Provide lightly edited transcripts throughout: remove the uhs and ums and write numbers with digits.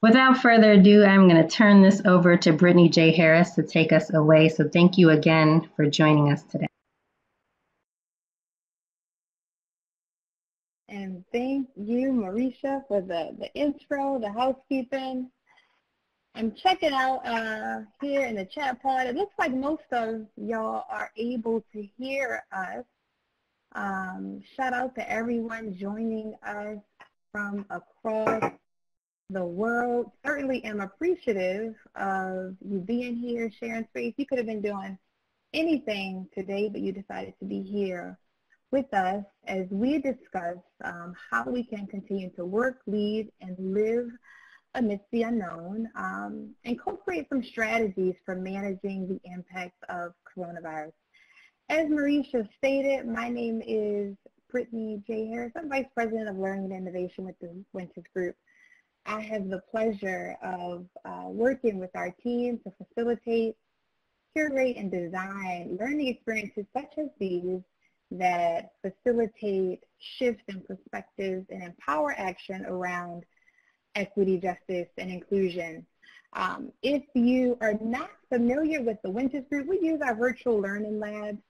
Without further ado, I'm going to turn this over to Brittany J. Harris to take us away. So thank you again for joining us today. And thank you, Marisha, for the intro, the housekeeping. I'm checking out here in the chat pod. It looks like most of y'all are able to hear us. Shout out to everyone joining us from across the world. Certainly am appreciative of you being here, sharing space. You could have been doing anything today, but you decided to be here with us as we discuss how we can continue to work, lead, and live amidst the unknown, and co-create some strategies for managing the impacts of coronavirus. As Marisha stated, my name is Brittany J. Harris. I'm Vice President of Learning and Innovation with the Winters Group. I have the pleasure of working with our team to facilitate, curate, and design learning experiences such as these that facilitate shifts in perspectives and empower action around equity, justice, and inclusion. If you are not familiar with the Winters Group, we use our virtual learning labs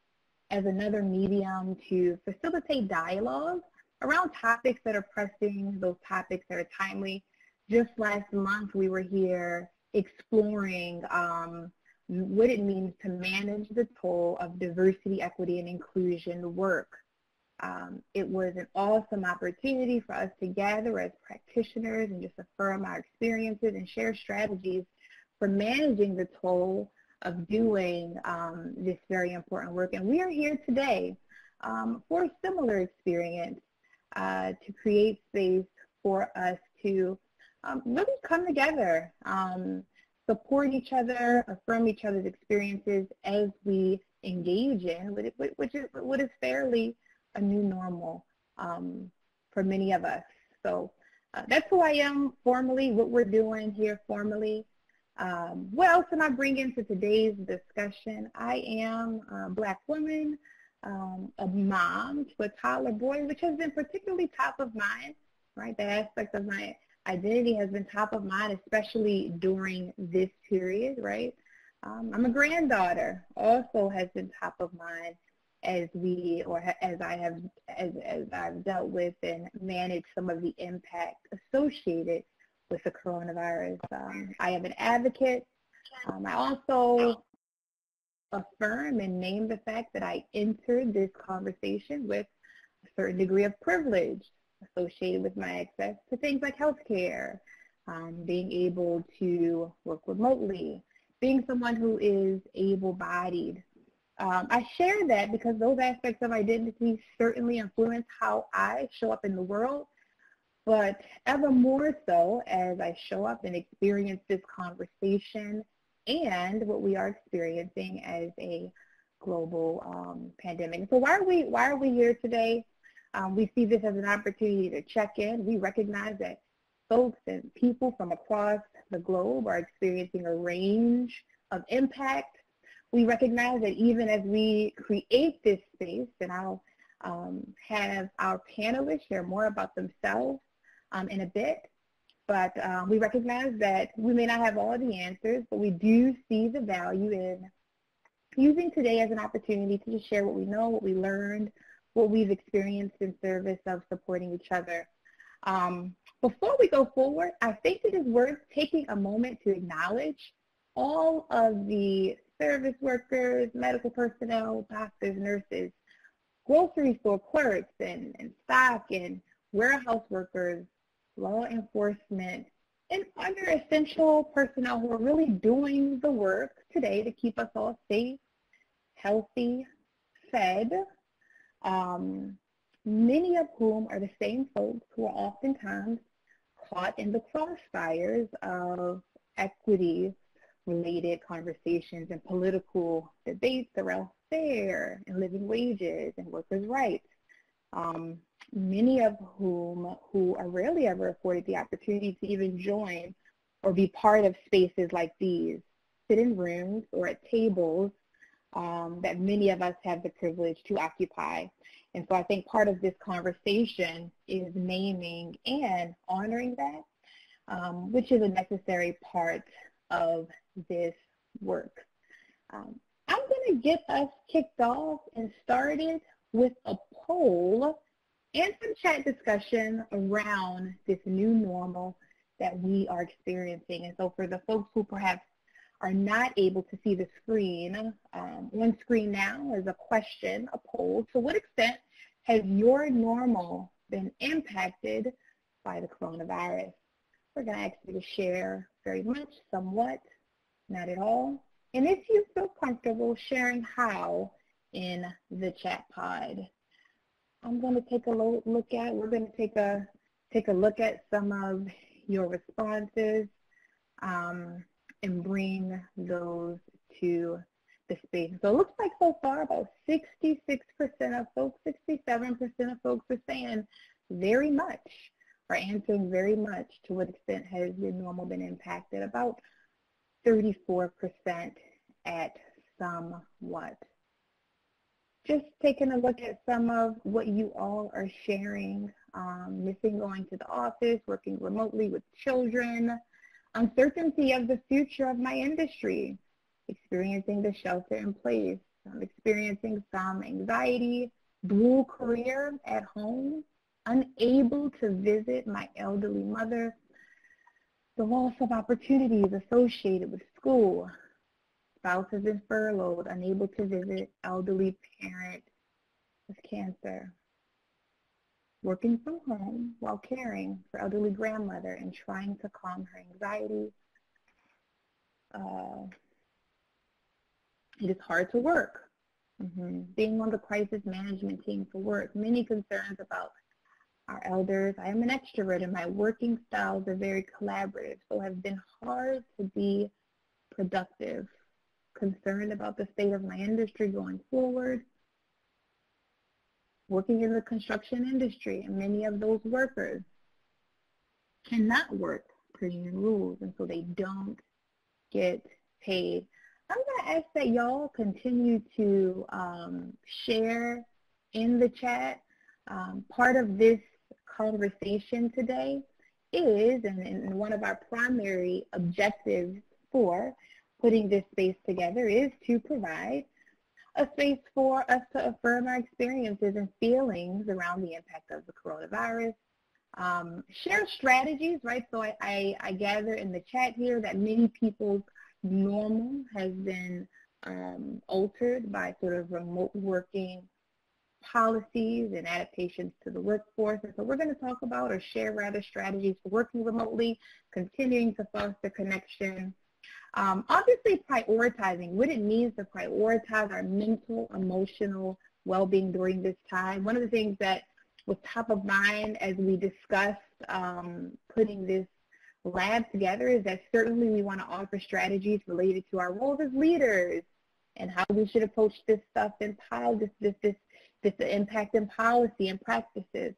as another medium to facilitate dialogue around topics that are pressing, those topics that are timely. Just last month, we were here exploring what it means to manage the toll of diversity, equity, and inclusion work. It was an awesome opportunity for us to gather as practitioners and just affirm our experiences and share strategies for managing the toll of doing this very important work. And we are here today for a similar experience to create space for us to really come together, support each other, affirm each other's experiences as we engage in what is fairly a new normal for many of us. So that's who I am formally, what we're doing here formally. What else am I bringing to today's discussion? I am a Black woman, a mom to a toddler boy, which has been particularly top of mind, right? That aspect of my identity has been top of mind, especially during this period, right? I'm a granddaughter, also has been top of mind as I've dealt with and managed some of the impact associated with the coronavirus. I am an advocate. I also affirm and name the fact that I entered this conversation with a certain degree of privilege associated with my access to things like healthcare, being able to work remotely, being someone who is able-bodied. I share that because those aspects of identity certainly influence how I show up in the world, but ever more so as I show up and experience this conversation and what we are experiencing as a global pandemic. So why are we here today? We see this as an opportunity to check in. We recognize that folks and people from across the globe are experiencing a range of impact. We recognize that even as we create this space, and I'll have our panelists share more about themselves in a bit, but we recognize that we may not have all the answers, but we do see the value in using today as an opportunity to just share what we know, what we learned, what we've experienced in service of supporting each other. Before we go forward, I think it is worth taking a moment to acknowledge all of the service workers, medical personnel, doctors, nurses, grocery store clerks, and stock and warehouse workers, law enforcement, and other essential personnel who are really doing the work today to keep us all safe, healthy, fed, many of whom are the same folks who are oftentimes caught in the crossfires of equity-related conversations and political debates around fair and living wages and workers' rights. Many of whom who are rarely ever afforded the opportunity to even join or be part of spaces like these, sit in rooms or at tables that many of us have the privilege to occupy. And so I think part of this conversation is naming and honoring that. which is a necessary part of this work. I'm going to get us kicked off and started with a poll and some chat discussion around this new normal that we are experiencing. And so for the folks who perhaps are not able to see the screen, on screen now is a question, a poll. To what extent has your normal been impacted by the coronavirus? We're going to ask you to share very much, somewhat, not at all. And if you feel comfortable sharing how in the chat pod. I'm going to take a look at, we're going to take a look at some of your responses and bring those to the space. So it looks like so far about 66% of folks, 67% of folks are saying very much, or answering very much. To what extent has the normal been impacted? About 34% at somewhat. Just taking a look at some of what you all are sharing, missing going to the office, working remotely with children, uncertainty of the future of my industry, experiencing the shelter in place, experiencing some anxiety, dual career at home, unable to visit my elderly mother, the loss of opportunities associated with school, spouse has been furloughed, unable to visit elderly parent with cancer, working from home while caring for elderly grandmother and trying to calm her anxiety. It is hard to work. Being on the crisis management team for work, many concerns about our elders. I am an extrovert and my working styles are very collaborative, so it has been hard to be productive. Concerned about the state of my industry going forward. Working in the construction industry, and many of those workers cannot work per union rules, and so they don't get paid. I'm going to ask that y'all continue to share in the chat. Part of this conversation today is, and one of our primary objectives for putting this space together is to provide a space for us to affirm our experiences and feelings around the impact of the coronavirus. Share strategies, right? So I gather in the chat here that many people's normal has been altered by sort of remote working policies and adaptations to the workforce. And so we're going to talk about, or share rather, strategies for working remotely, continuing to foster connection. Obviously prioritizing what it means to prioritize our mental, emotional well-being during this time. One of the things that was top of mind as we discussed putting this lab together is that certainly we want to offer strategies related to our roles as leaders and how we should approach this stuff and this impact in policy and practices.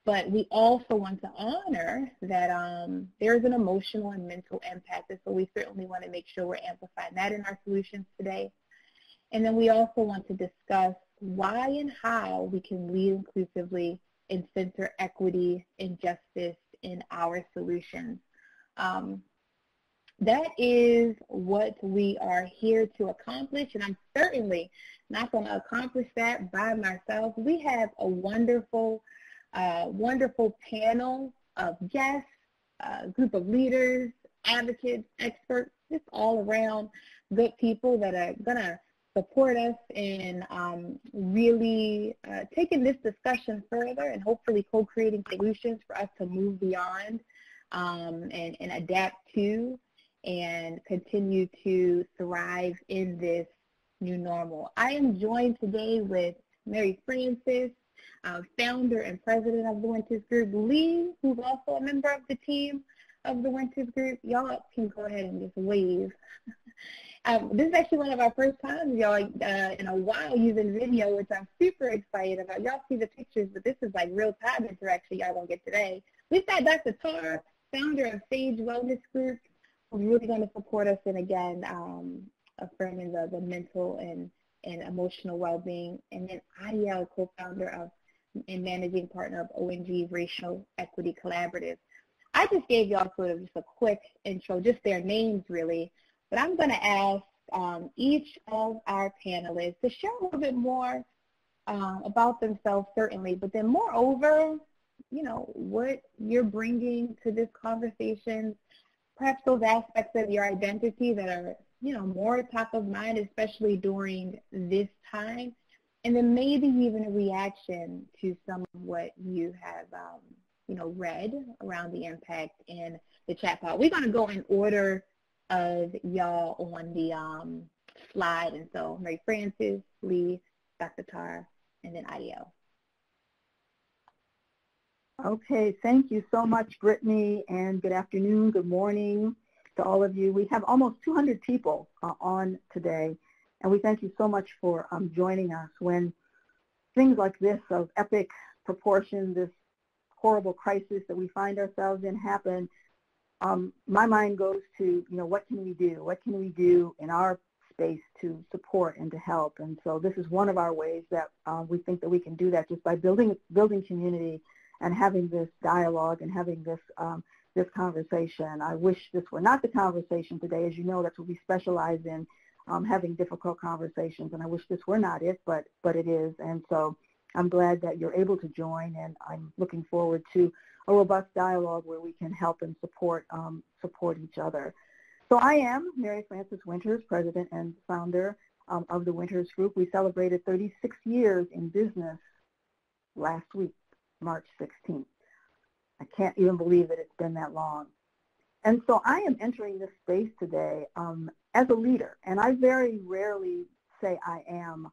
But we also want to honor that there's an emotional and mental impact, and so we certainly want to make sure we're amplifying that in our solutions today. And then we also want to discuss why and how we can lead inclusively and center equity and justice in our solutions. That is what we are here to accomplish, and I'm certainly not going to accomplish that by myself. We have a wonderful panel of guests, a group of leaders, advocates, experts, just all around good people that are going to support us in really taking this discussion further and hopefully co-creating solutions for us to move beyond and adapt to and continue to thrive in this new normal. I am joined today with Mary Francis, founder and president of the Winters Group, Leigh, who's also a member of the team of the Winters Group. Y'all can go ahead and just wave. This is actually one of our first times, y'all, in a while using video, which I'm super excited about. Y'all see the pictures, but this is like real-time interaction y'all gonna get today. We've got Dr. Tar, founder of Sage Wellness Group, who's really going to support us in, again, affirming the mental and emotional well-being. And then Ariel, co-founder of and managing partner of ONG's Racial Equity Collaborative. I just gave y'all sort of just a quick intro, just their names really, but I'm going to ask each of our panelists to share a little bit more about themselves, certainly, but then moreover, you know, what you're bringing to this conversation, perhaps those aspects of your identity that are, you know, more top of mind, especially during this time, and then maybe even a reaction to some of what you have, you know, read around the impact in the chat pod. We're going to go in order of y'all on the slide, and so Mary Frances, Leigh, Dr. Tar, and then Ariel. Okay, thank you so much, Brittany, and good afternoon, good morning to all of you. We have almost 200 people on today, and we thank you so much for joining us. When things like this of epic proportion, this horrible crisis that we find ourselves in happen, my mind goes to, you know, what can we do? What can we do in our space to support and to help? And so this is one of our ways that we think that we can do that, just by building community and having this dialogue and having this this conversation. I wish this were not the conversation today. As you know, that's what we specialize in, having difficult conversations. And I wish this were not it, but it is. And so I'm glad that you're able to join, and I'm looking forward to a robust dialogue where we can help and support each other. So I am Mary Frances Winters, president and founder of the Winters Group. We celebrated 36 years in business last week, March 16th. I can't even believe that it's been that long. And so I am entering this space today as a leader, and I very rarely say I am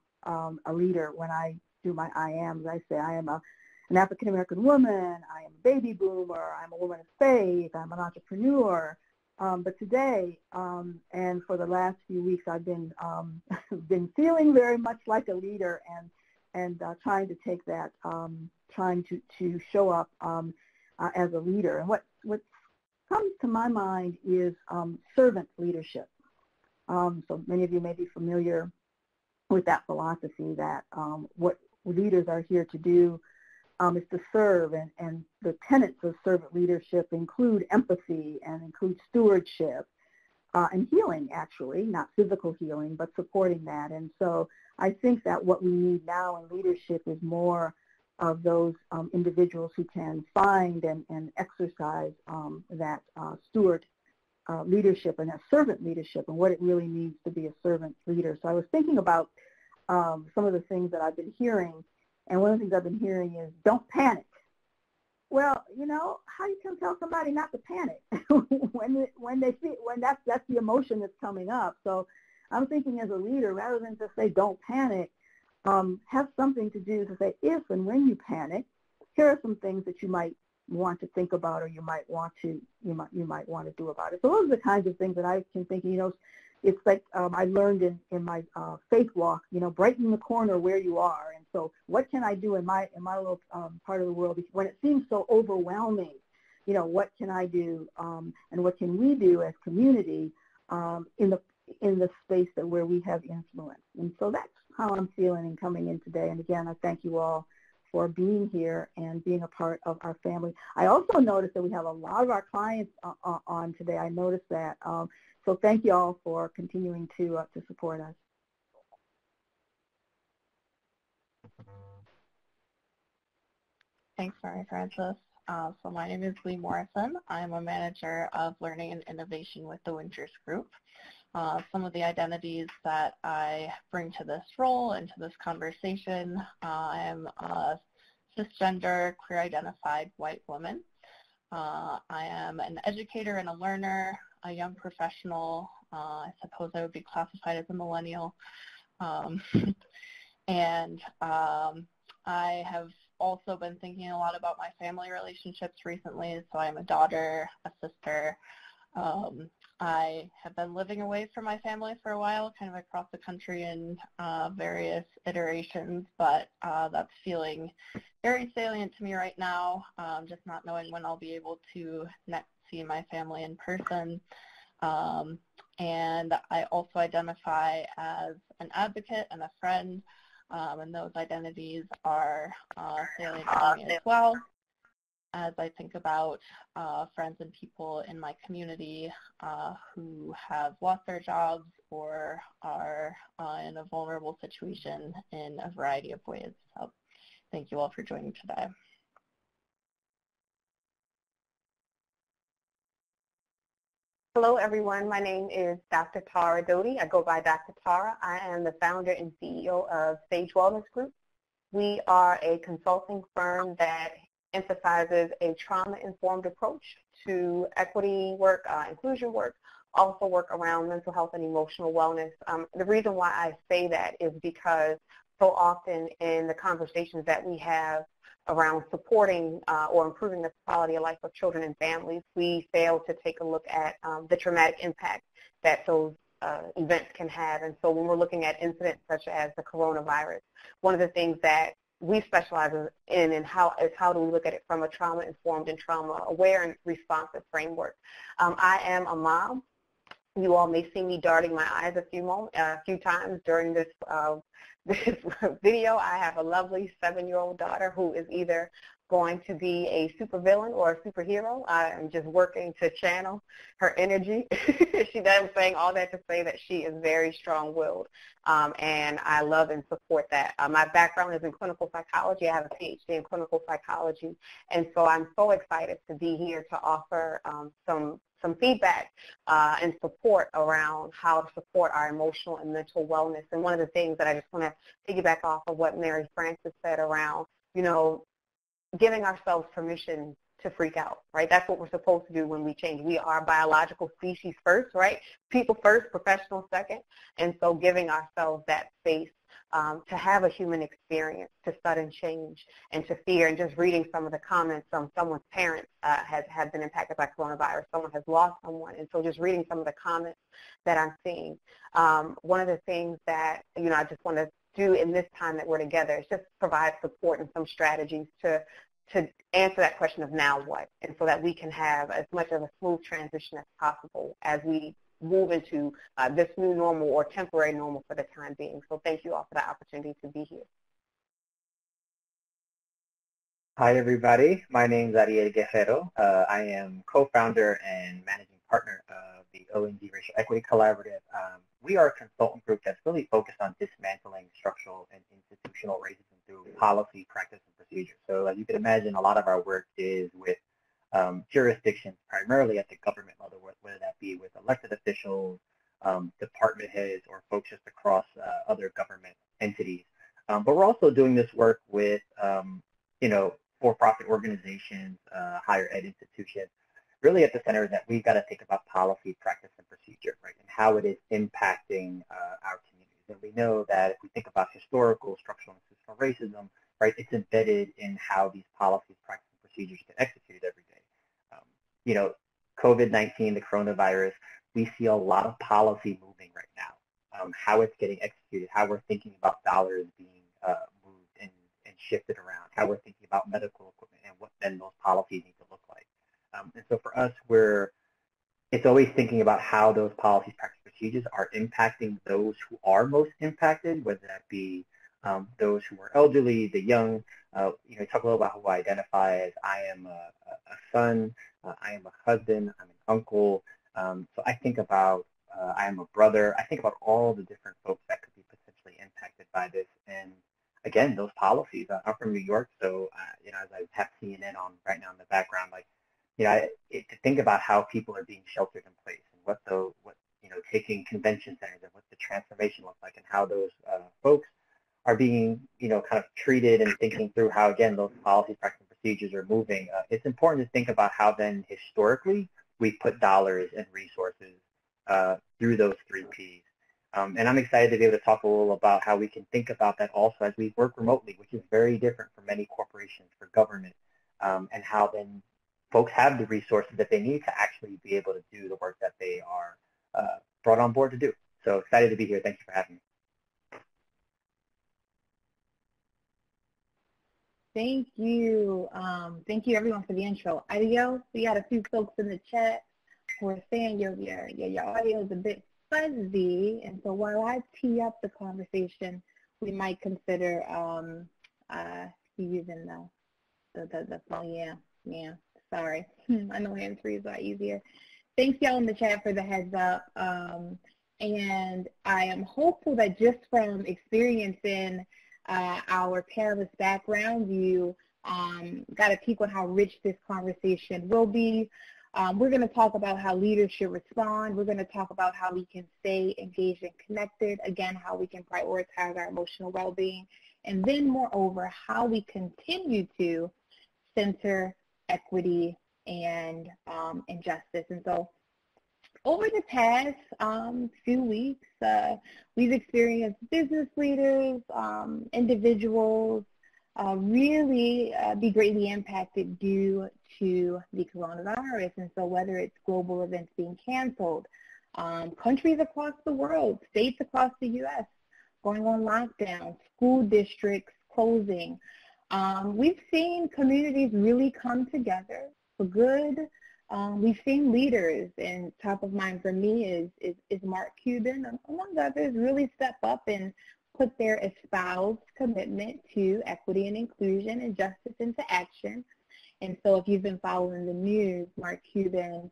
a leader when I do my I ams. I say I am an African-American woman, I am a baby boomer, I'm a woman of faith, I'm an entrepreneur. But today, and for the last few weeks, I've been feeling very much like a leader, and trying to take that, trying to show up as a leader. And what comes to my mind is servant leadership. So many of you may be familiar with that philosophy that what leaders are here to do is to serve, and the tenets of servant leadership include empathy and include stewardship and healing, actually, not physical healing, but supporting that. And so I think that what we need now in leadership is more of those individuals who can find and exercise that steward leadership and that servant leadership, and what it really means to be a servant leader. So I was thinking about some of the things that I've been hearing, and one of the things I've been hearing is don't panic. Well, you know, how you can tell somebody not to panic when that's the emotion that's coming up. So I'm thinking as a leader, rather than just say don't panic, have something to do to say if and when you panic, here are some things that you might want to think about, or you might want to do about it. So those are the kinds of things that I can think. You know, it's like I learned in my faith walk. You know, brighten the corner where you are. And so, what can I do in my little part of the world when it seems so overwhelming? You know, what can I do, and what can we do as community in the space where we have influence? And so that's how I'm feeling and coming in today. And again, I thank you all for being here and being a part of our family. I also noticed that we have a lot of our clients on today. I noticed that. So thank you all for continuing to support us. Thanks, Mary Frances. So my name is Leigh Morrison. I'm a manager of learning and innovation with the Winters Group. Some of the identities that I bring to this role and to this conversation, I am a cisgender, queer-identified white woman. I am an educator and a learner, a young professional. I suppose I would be classified as a millennial. And I have also been thinking a lot about my family relationships recently. So I'm a daughter, a sister. I have been living away from my family for a while, kind of across the country in various iterations, but that's feeling very salient to me right now, just not knowing when I'll be able to next see my family in person. And I also identify as an advocate and a friend, and those identities are salient to me as well. as I think about friends and people in my community who have lost their jobs or are in a vulnerable situation in a variety of ways. So thank you all for joining today. Hello, everyone. My name is Dr. Tara Doaty. I go by Dr. Tara. I am the founder and CEO of Sage Wellness Group. We are a consulting firm that emphasizes a trauma-informed approach to equity work, inclusion work, also work around mental health and emotional wellness. The reason why I say that is because so often in the conversations that we have around supporting or improving the quality of life of children and families, we fail to take a look at the traumatic impact that those events can have. And so when we're looking at incidents such as the coronavirus, one of the things that we specialize in and how do we look at it from a trauma-informed and trauma-aware and responsive framework. I am a mom. You all may see me darting my eyes a few times during this this video. I have a lovely 7-year-old daughter who is either going to be a supervillain or a superhero. I'm just working to channel her energy. I'm saying all that to say that she is very strong-willed, and I love and support that. My background is in clinical psychology. I have a PhD in clinical psychology, and so I'm so excited to be here to offer some feedback and support around how to support our emotional and mental wellness. And one of the things that I just want to piggyback off of what Mary Frances said around, giving ourselves permission to freak out, right? That's what we're supposed to do when we change. We are biological species first, right? People first, professional second. And so giving ourselves that space to have a human experience, to sudden change and to fear. And just reading some of the comments from someone's parents have been impacted by coronavirus. Someone has lost someone. And so just reading some of the comments that I'm seeing. One of the things that, I just want to do in this time that we're together is just provide support and some strategies to answer that question of now what, and so that we can have as much of a smooth transition as possible as we move into this new normal or temporary normal for the time being. So thank you all for the opportunity to be here. Hi, everybody. My name is Ariel Guerrero. I am co-founder and managing partner of the ONG Racial Equity Collaborative. We are a consultant group that's really focused on dismantling structural and institutional racism through policy, practice, and procedure. So as you can imagine, a lot of our work is with jurisdictions, primarily at the government level, whether that be with elected officials, department heads, or folks just across other government entities. But we're also doing this work with, for-profit organizations, higher ed institutions. Really at the center is that we've got to think about policy, practice, and procedure, right, and how it is impacting our communities. And we know that if we think about historical, structural, and institutional racism, right, it's embedded in how these policies, practices, and procedures get executed every day. COVID-19, the coronavirus, we see a lot of policy moving right now. How it's getting executed, how we're thinking about dollars being moved and shifted around, how we're thinking about medical equipment, and what then those policies need to look like. And so for us, it's always thinking about how those policies, practices, procedures are impacting those who are most impacted, whether that be those who are elderly, the young. Talk a little about who I identify as. I am a son, I am a husband, I'm an uncle. So I think about, I am a brother. I think about all the different folks that could be potentially impacted by this. And again, those policies. I'm from New York, so as I have CNN on right now in the background, to think about how people are being sheltered in place and what taking convention centers and what the transformation looks like and how those folks are being, kind of treated and thinking through how, again, those policies, practices, and procedures are moving. It's important to think about how then historically we put dollars and resources through those 3 Ps. And I'm excited to be able to talk a little about how we can think about that also as we work remotely, which is very different for many corporations, for government, and how then folks have the resources that they need to actually be able to do the work that they are brought on board to do. So excited to be here. Thank you for having me. Thank you. Thank you, everyone, for the intro. Ariel, we got a few folks in the chat who are saying your audio is a bit fuzzy, and so while I tee up the conversation, we might consider using the phone. Yeah, sorry. I know hands-free is a lot easier. Thanks, y'all in the chat for the heads up. And I am hopeful that just from experiencing our panelist background, you got a peek on how rich this conversation will be. We're going to talk about how leaders should respond. We're going to talk about how we can stay engaged and connected. Again, how we can prioritize our emotional well-being. And then, moreover, how we continue to center equity and justice. And so over the past few weeks, we've experienced business leaders, individuals really be greatly impacted due to the coronavirus. And so whether it's global events being canceled, countries across the world, states across the U.S. going on lockdown, school districts closing, we've seen communities really come together for good. We've seen leaders, and top of mind for me is Mark Cuban, among others, really step up and put their espoused commitment to equity and inclusion and justice into action. And so if you've been following the news, Mark Cuban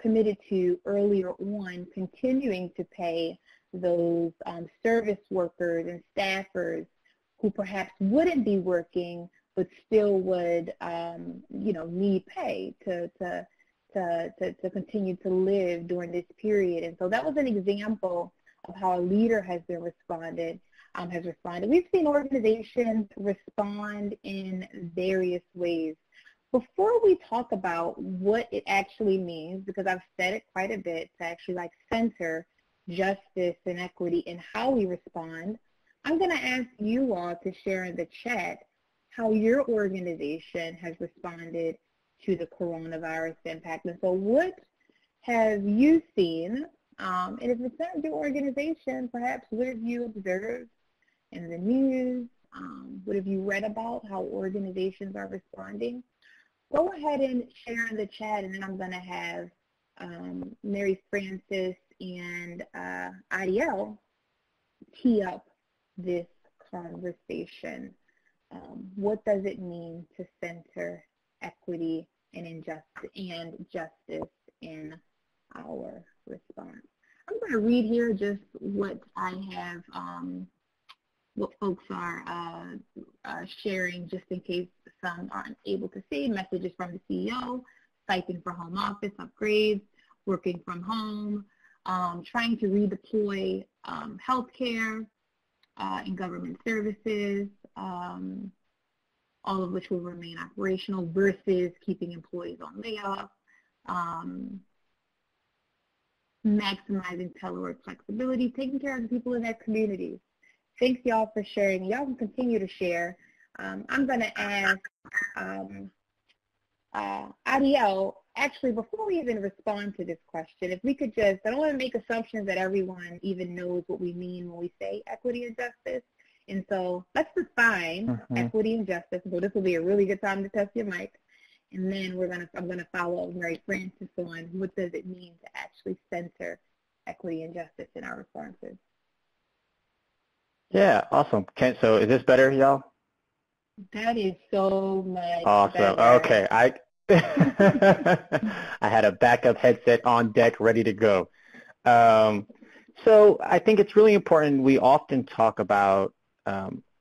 committed to earlier on continuing to pay those service workers and staffers who perhaps wouldn't be working but still would, need pay to continue to live during this period. And so that was an example of how a leader has responded. We've seen organizations respond in various ways. Before we talk about what it actually means, because I've said it quite a bit, to actually center justice and equity in how we respond, I'm going to ask you all to share in the chat how your organization has responded to the coronavirus impact. And so what have you seen? And if it's not your organization, perhaps what have you observed in the news? What have you read about how organizations are responding? Go ahead and share in the chat, and then I'm going to have Mary Frances and Ariel tee up this conversation. What does it mean to center equity and justice in our response? I'm going to read here just what I have, what folks are sharing, just in case some aren't able to see. Messages from the CEO, stipend for home office upgrades, working from home, trying to redeploy healthcare and government services, all of which will remain operational, versus keeping employees on layoff, maximizing telework flexibility, taking care of the people in their communities. Thanks, y'all, for sharing. Y'all can continue to share. I'm going to ask Ariel, actually, before we even respond to this question, if we could just, I don't want to make assumptions that everyone even knows what we mean when we say equity and justice. And so let's define equity and justice. So this will be a really good time to test your mic. And then I'm going to follow up with Mary Frances on what does it mean to actually center equity and justice in our responses. Yeah, awesome. So is this better, y'all? That is so much awesome. better. Okay, I had a backup headset on deck ready to go. So I think it's really important. We often talk about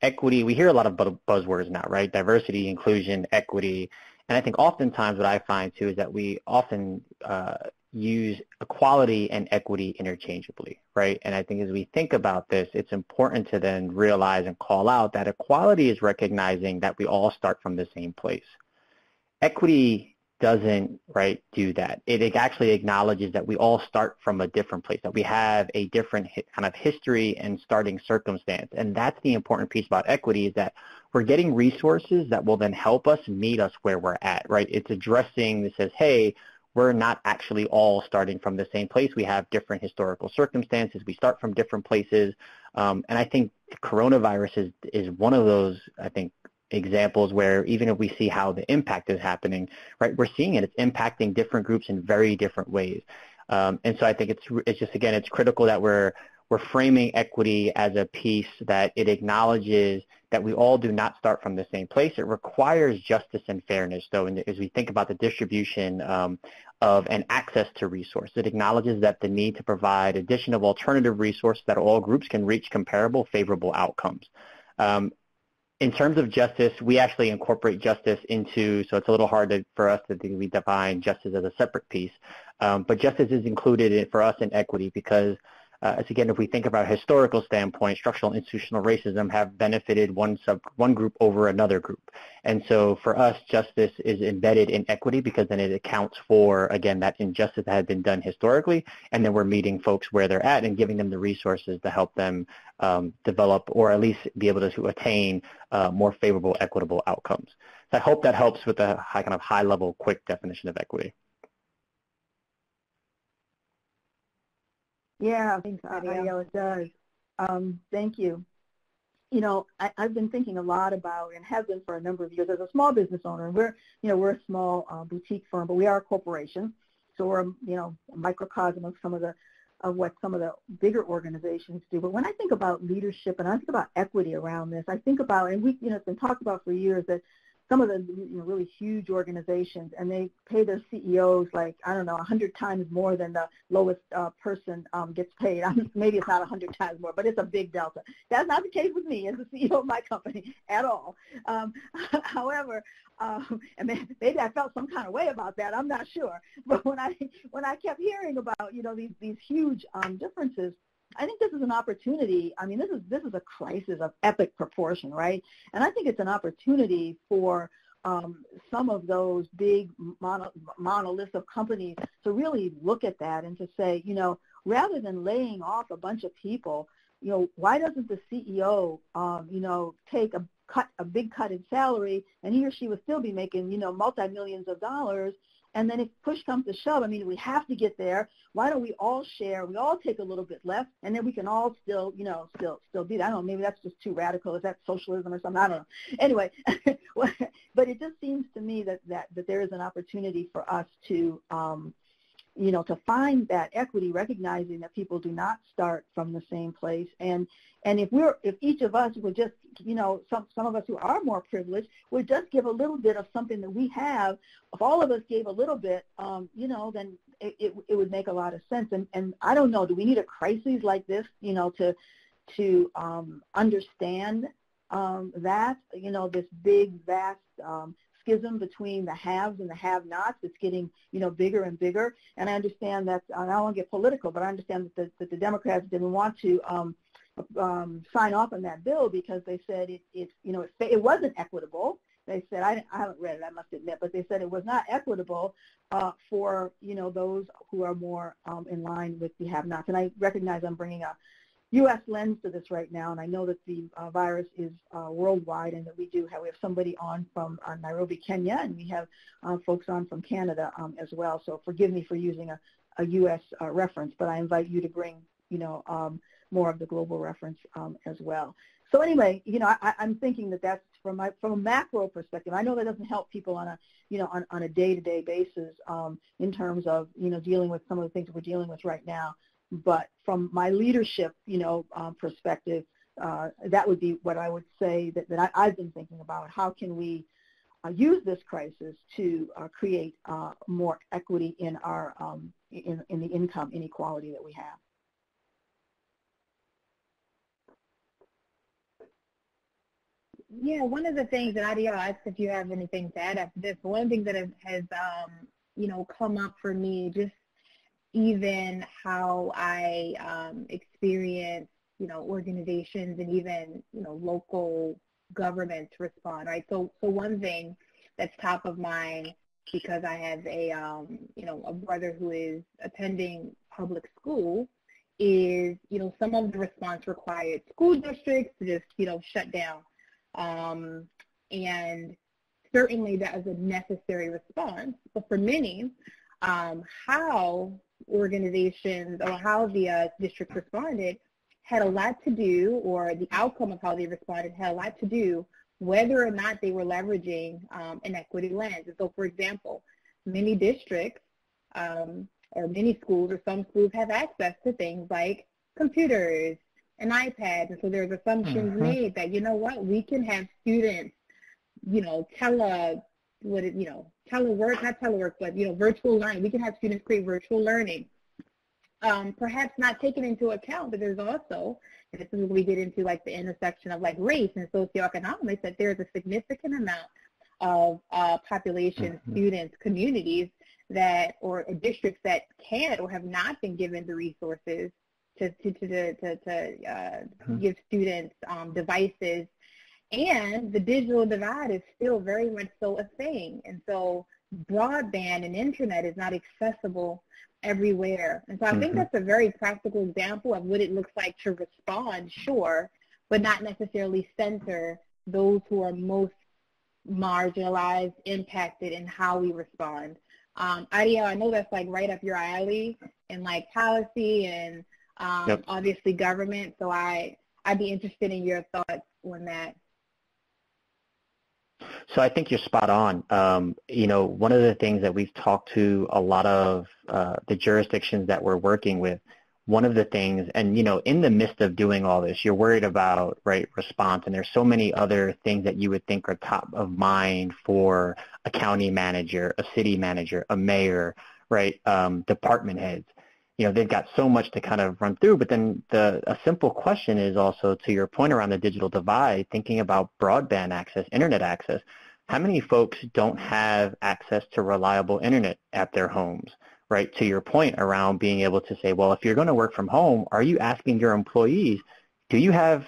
equity. We hear a lot of buzzwords now, right? Diversity, inclusion, equity. And I think oftentimes what I find too is that we often use equality and equity interchangeably, right? And I think as we think about this, it's important to then realize and call out that equality is recognizing that we all start from the same place. Equity doesn't, right, do that. It actually acknowledges that we all start from a different place, that we have a different kind of history and starting circumstance. And that's the important piece about equity, is that we're getting resources that will then help us meet us where we're at, right? It's addressing that says, hey, we're not actually all starting from the same place. We have different historical circumstances. We start from different places. And I think coronavirus is one of those, I think, examples where even if we see how the impact is happening, right, we're seeing it. It's impacting different groups in very different ways. And so I think it's just, again, it's critical that we're we're framing equity as a piece that it acknowledges that we all do not start from the same place. It requires justice and fairness, though, and as we think about the distribution of and access to resources, it acknowledges that the need to provide additional alternative resources that all groups can reach comparable, favorable outcomes. In terms of justice, we actually incorporate justice into, so it's a little hard for us to define justice as a separate piece, but justice is included for us in equity because, as again, if we think about a historical standpoint, structural and institutional racism have benefited one group over another group. And so for us, justice is embedded in equity because then it accounts for, again, that injustice that had been done historically, and then we're meeting folks where they're at and giving them the resources to help them develop or at least be able to attain more favorable, equitable outcomes. So I hope that helps with a kind of high-level, quick definition of equity. Yeah, I think Ariel, it does. Thank you. You know, I've been thinking a lot about, and have been for a number of years, as a small business owner. We're a small boutique firm, but we are a corporation, so we're a microcosm of what some of the bigger organizations do. But when I think about leadership and I think about equity around this, I think about, and it's been talked about for years, that some of the really huge organizations, and they pay their CEOs like, I don't know, 100 times more than the lowest person gets paid. Maybe it's not 100 times more, but it's a big delta. That's not the case with me as the CEO of my company at all. However, and maybe I felt some kind of way about that. I'm not sure. But when I kept hearing about these huge differences, I think this is an opportunity. I mean, this is a crisis of epic proportion, right? And I think it's an opportunity for some of those big monoliths of companies to really look at that and to say, rather than laying off a bunch of people, why doesn't the CEO, take a big cut in salary, and he or she would still be making, multi-millions of dollars. And then if push comes to shove, I mean, we have to get there. Why don't we all share? We all take a little bit less, and then we can all still be that. I don't know, maybe that's just too radical. Is that socialism or something? I don't know. Anyway, but it just seems to me that there is an opportunity for us to, to find that equity, recognizing that people do not start from the same place. And if each of us would just, some of us who are more privileged would just give a little bit of something that we have. If all of us gave a little bit, then it would make a lot of sense. And I don't know, do we need a crisis like this, to understand that, this big, vast schism between the haves and the have-nots? It's getting, bigger and bigger. And I understand that, I don't want to get political, but I understand that the Democrats didn't want to sign off on that bill because they said it wasn't equitable. They said, I haven't read it, I must admit, but they said it was not equitable for, those who are more in line with the have-nots. And I recognize I'm bringing a U.S. lens to this right now, and I know that the virus is worldwide, and that we have somebody on from Nairobi, Kenya, and we have folks on from Canada as well. So forgive me for using a U.S. Reference, but I invite you to bring, more of the global reference as well. So anyway, I'm thinking that's from a macro perspective. I know that doesn't help people on a day-to-day basis in terms of dealing with some of the things that we're dealing with right now. But from my leadership, perspective, that would be what I would say that I've been thinking about. How can we use this crisis to create more equity in our in the income inequality that we have? Yeah, one of the things that Ariel asked if you have anything to add after this. One of the things that has come up for me, just even how I experience, organizations and even, local governments respond, right? So one thing that's top of mind, because I have a brother who is attending public school, is, some of the response required school districts to just, shut down. And certainly that was a necessary response. But for many, how organizations or how the district responded had a lot to do, or the outcome of how they responded had a lot to do whether or not they were leveraging an equity lens. And so, for example, many districts or many schools or some schools have access to things like computers and iPads. And so there's assumptions made that, you know what, we can have students, you know, telework, not telework, but, you know, virtual learning. We can have students create virtual learning. Perhaps not taken into account, but there's also, and this is where we get into like the intersection of like race and socioeconomics, that there's a significant amount of population, students, communities that, or districts that can't or have not been given the resources to give students devices. And the digital divide is still very much so a thing. And so broadband and internet is not accessible everywhere. And so I think that's a very practical example of what it looks like to respond, sure, but not necessarily center those who are most marginalized, impacted in how we respond. Ariel, I know that's like right up your alley in like policy and obviously government. So I'd be interested in your thoughts on that. So I think you're spot on. You know, one of the things that we've talked to a lot of the jurisdictions that we're working with, one of the things, and you know, in the midst of doing all this, you're worried about, right, response, and there's so many other things that you would think are top of mind for a county manager, a city manager, a mayor, right, department heads. You know, they've got so much to kind of run through, but then a simple question is also, to your point around the digital divide, thinking about broadband access, internet access. How many folks don't have access to reliable internet at their homes, right? To your point around being able to say, well, if you're going to work from home, are you asking your employees, do you have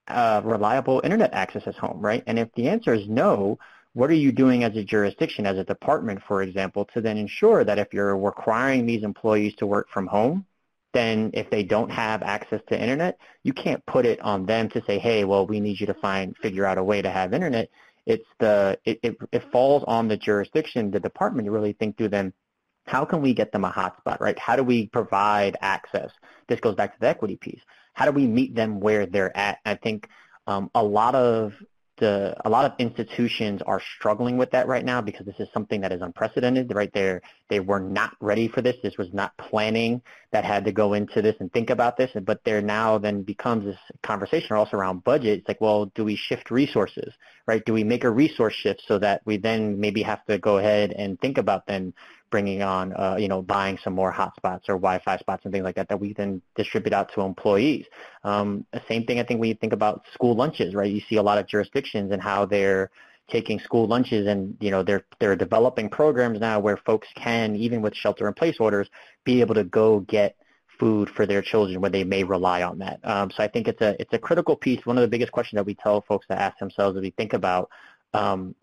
reliable internet access at home, right? And if the answer is no, what are you doing as a jurisdiction, as a department, for example, to then ensure that if you're requiring these employees to work from home, then if they don't have access to internet, you can't put it on them to say, hey, well, we need you to figure out a way to have internet. It falls on the jurisdiction, the department, to really think through then, how can we get them a hotspot, right? How do we provide access? This goes back to the equity piece. How do we meet them where they're at? I think a lot of institutions are struggling with that right now because this is something that is unprecedented, right? They were not ready for this. This was not planning that had to go into this and think about this, but there now then becomes this conversation also around budget. It's like, well, do we shift resources, right? Do we make a resource shift so that we then maybe have to go ahead and think about then bringing on, buying some more hotspots or Wi-Fi spots and things like that that we then distribute out to employees. The same thing, I think, when you think about school lunches, right? You see a lot of jurisdictions and how they're taking school lunches and, you know, they're developing programs now where folks can, even with shelter-in-place orders, be able to go get food for their children where they may rely on that. So I think it's a critical piece. One of the biggest questions that we tell folks to ask themselves as we think about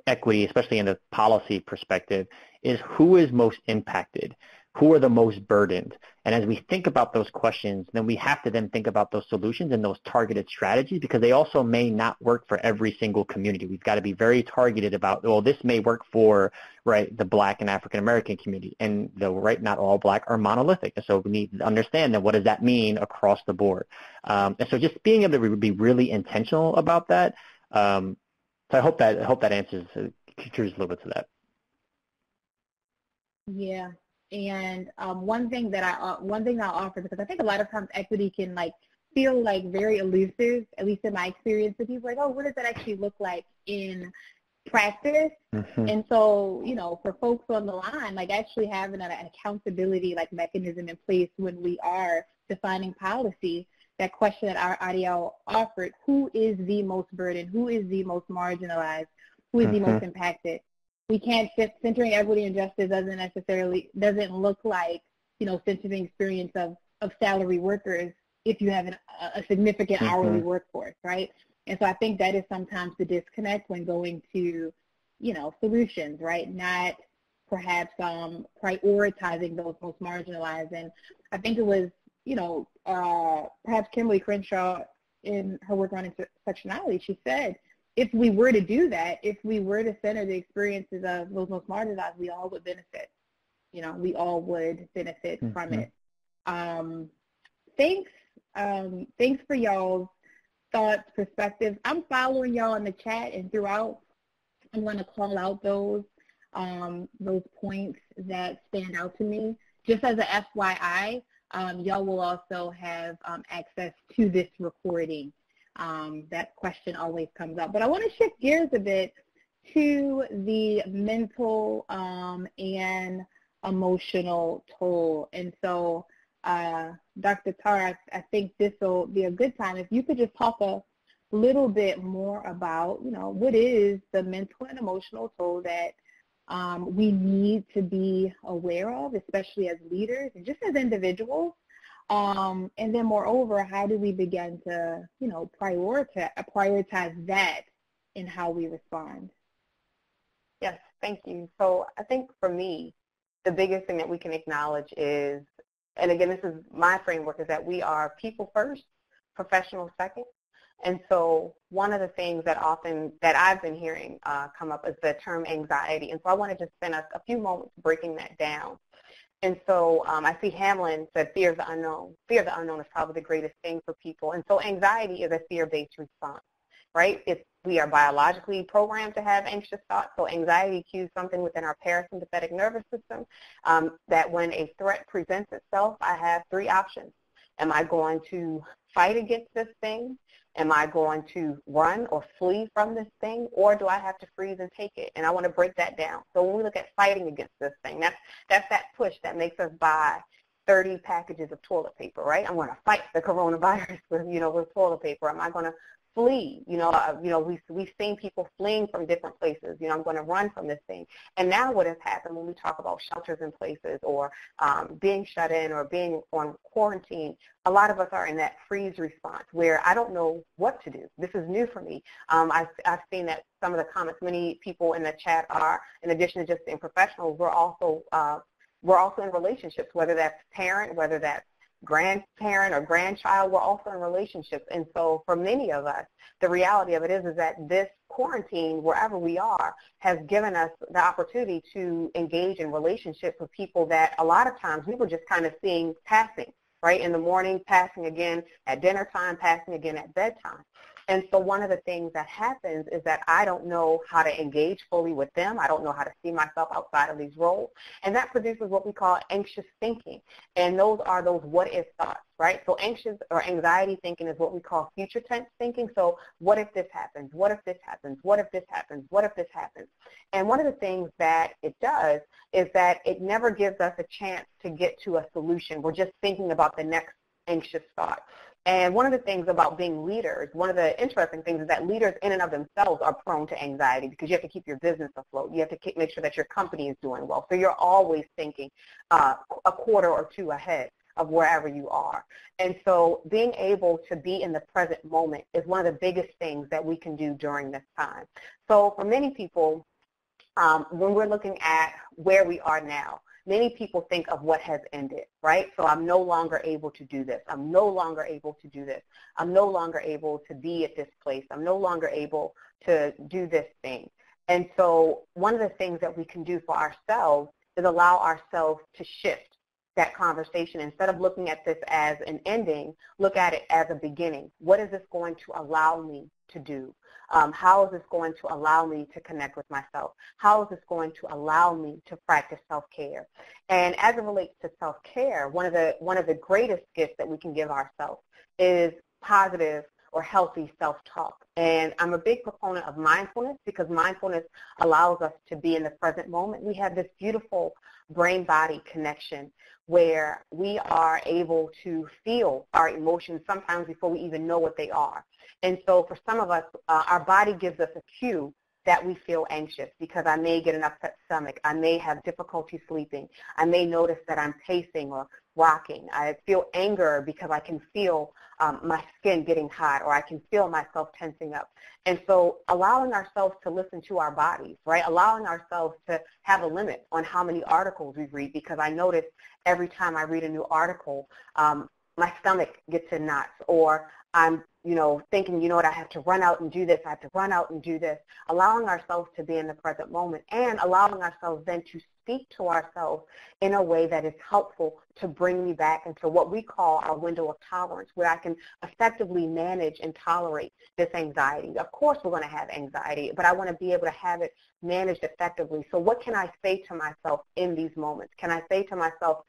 equity, especially in the policy perspective, is who is most impacted, who are the most burdened. And as we think about those questions, then we have to then think about those solutions and those targeted strategies, because they also may not work for every single community. We've got to be very targeted about, well, this may work for, right, the Black and African American community, and though, right, not all Black are monolithic. And so we need to understand that what does that mean across the board. And so just being able to be really intentional about that. So I hope that answers, contributes a little bit to that. Yeah, and one thing I'll offer, because I think a lot of times equity can like feel like very elusive, at least in my experience, to people like, oh, what does that actually look like in practice? And so, you know, for folks on the line, like actually having an accountability like mechanism in place when we are defining policy, that question that our Ariel offered, who is the most burdened, who is the most marginalized, who is the most impacted? We can't centering equity and justice doesn't look like, you know, centering experience of salary workers if you have a significant hourly workforce, right? And so I think that is sometimes the disconnect when going to, you know, solutions, right? Not perhaps prioritizing those most marginalized. And I think it was, you know, perhaps Kimberly Crenshaw in her work on intersectionality, she said, if we were to do that, if we were to center the experiences of those most marginalized, we all would benefit. You know, we all would benefit from it. Thanks for y'all's thoughts, perspectives. I'm following y'all in the chat, and throughout, I'm going to call out those points that stand out to me. Just as a FYI, y'all will also have access to this recording. That question always comes up. But I want to shift gears a bit to the mental and emotional toll. And so, Dr. Tara, I think this will be a good time if you could just talk a little bit more about, what is the mental and emotional toll that we need to be aware of, especially as leaders and just as individuals. And then moreover, how do we begin to, prioritize that in how we respond? Yes, thank you. So I think for me, the biggest thing that we can acknowledge is, and again, this is my framework, is that we are people first, professionals second. And so one of the things that I've been hearing come up is the term anxiety. And so I wanted to spend a few moments breaking that down. And so I see Hamlin said fear of the unknown. Fear of the unknown is probably the greatest thing for people. And so anxiety is a fear-based response, right? We are biologically programmed to have anxious thoughts. So anxiety cues something within our parasympathetic nervous system that when a threat presents itself, I have three options. Am I going to fight against this thing? Am I going to run or flee from this thing, or do I have to freeze and take it? And I want to break that down. So when we look at fighting against this thing, that's that push that makes us buy 30 packages of toilet paper, right? I'm going to fight the coronavirus with toilet paper. Am I going to flee? We've seen people fleeing from different places. I'm going to run from this thing. And now what has happened when we talk about shelters in places or being shut in or being on quarantine, a lot of us are in that freeze response where I don't know what to do. This is new for me. I've seen that some of the comments, many people in the chat are, in addition to just being professionals, we're also in relationships, whether that's parent, whether that's grandparent or grandchild, we're also in relationships. And so for many of us, the reality of it is that this quarantine, wherever we are, has given us the opportunity to engage in relationships with people that a lot of times we were just kind of seeing passing, right? In the morning, passing again at dinner time, passing again at bedtime. And so one of the things that happens is that I don't know how to engage fully with them. I don't know how to see myself outside of these roles. And that produces what we call anxious thinking. And those are those what-if thoughts, right? So anxious or anxiety thinking is what we call future tense thinking. So what if this happens? What if this happens? What if this happens? What if this happens? And one of the things that it does is that it never gives us a chance to get to a solution. We're just thinking about the next anxious thought. And one of the things about being leaders, one of the interesting things is that leaders in and of themselves are prone to anxiety because you have to keep your business afloat. You have to make sure that your company is doing well. So you're always thinking a quarter or two ahead of wherever you are. And so being able to be in the present moment is one of the biggest things that we can do during this time. So for many people, when we're looking at where we are now, many people think of what has ended, right? So I'm no longer able to do this. I'm no longer able to do this. I'm no longer able to be at this place. I'm no longer able to do this thing. And so one of the things that we can do for ourselves is allow ourselves to shift that conversation. Instead of looking at this as an ending, look at it as a beginning. What is this going to allow me to do? How is this going to allow me to connect with myself? How is this going to allow me to practice self-care? And as it relates to self-care, one of the greatest gifts that we can give ourselves is positive or healthy self-talk. And I'm a big proponent of mindfulness because mindfulness allows us to be in the present moment. We have this beautiful brain-body connection where we are able to feel our emotions sometimes before we even know what they are. And so for some of us, our body gives us a cue that we feel anxious because I may get an upset stomach. I may have difficulty sleeping. I may notice that I'm pacing or rocking. I feel anger because I can feel my skin getting hot, or I can feel myself tensing up. And so allowing ourselves to listen to our bodies, right? Allowing ourselves to have a limit on how many articles we read, because I notice every time I read a new article, my stomach gets in knots, or I'm thinking, I have to run out and do this. I have to run out and do this. Allowing ourselves to be in the present moment and allowing ourselves then to speak to ourselves in a way that is helpful to bring me back into what we call our window of tolerance, where I can effectively manage and tolerate this anxiety. Of course, we're going to have anxiety, but I want to be able to have it managed effectively. So what can I say to myself in these moments? Can I say to myself,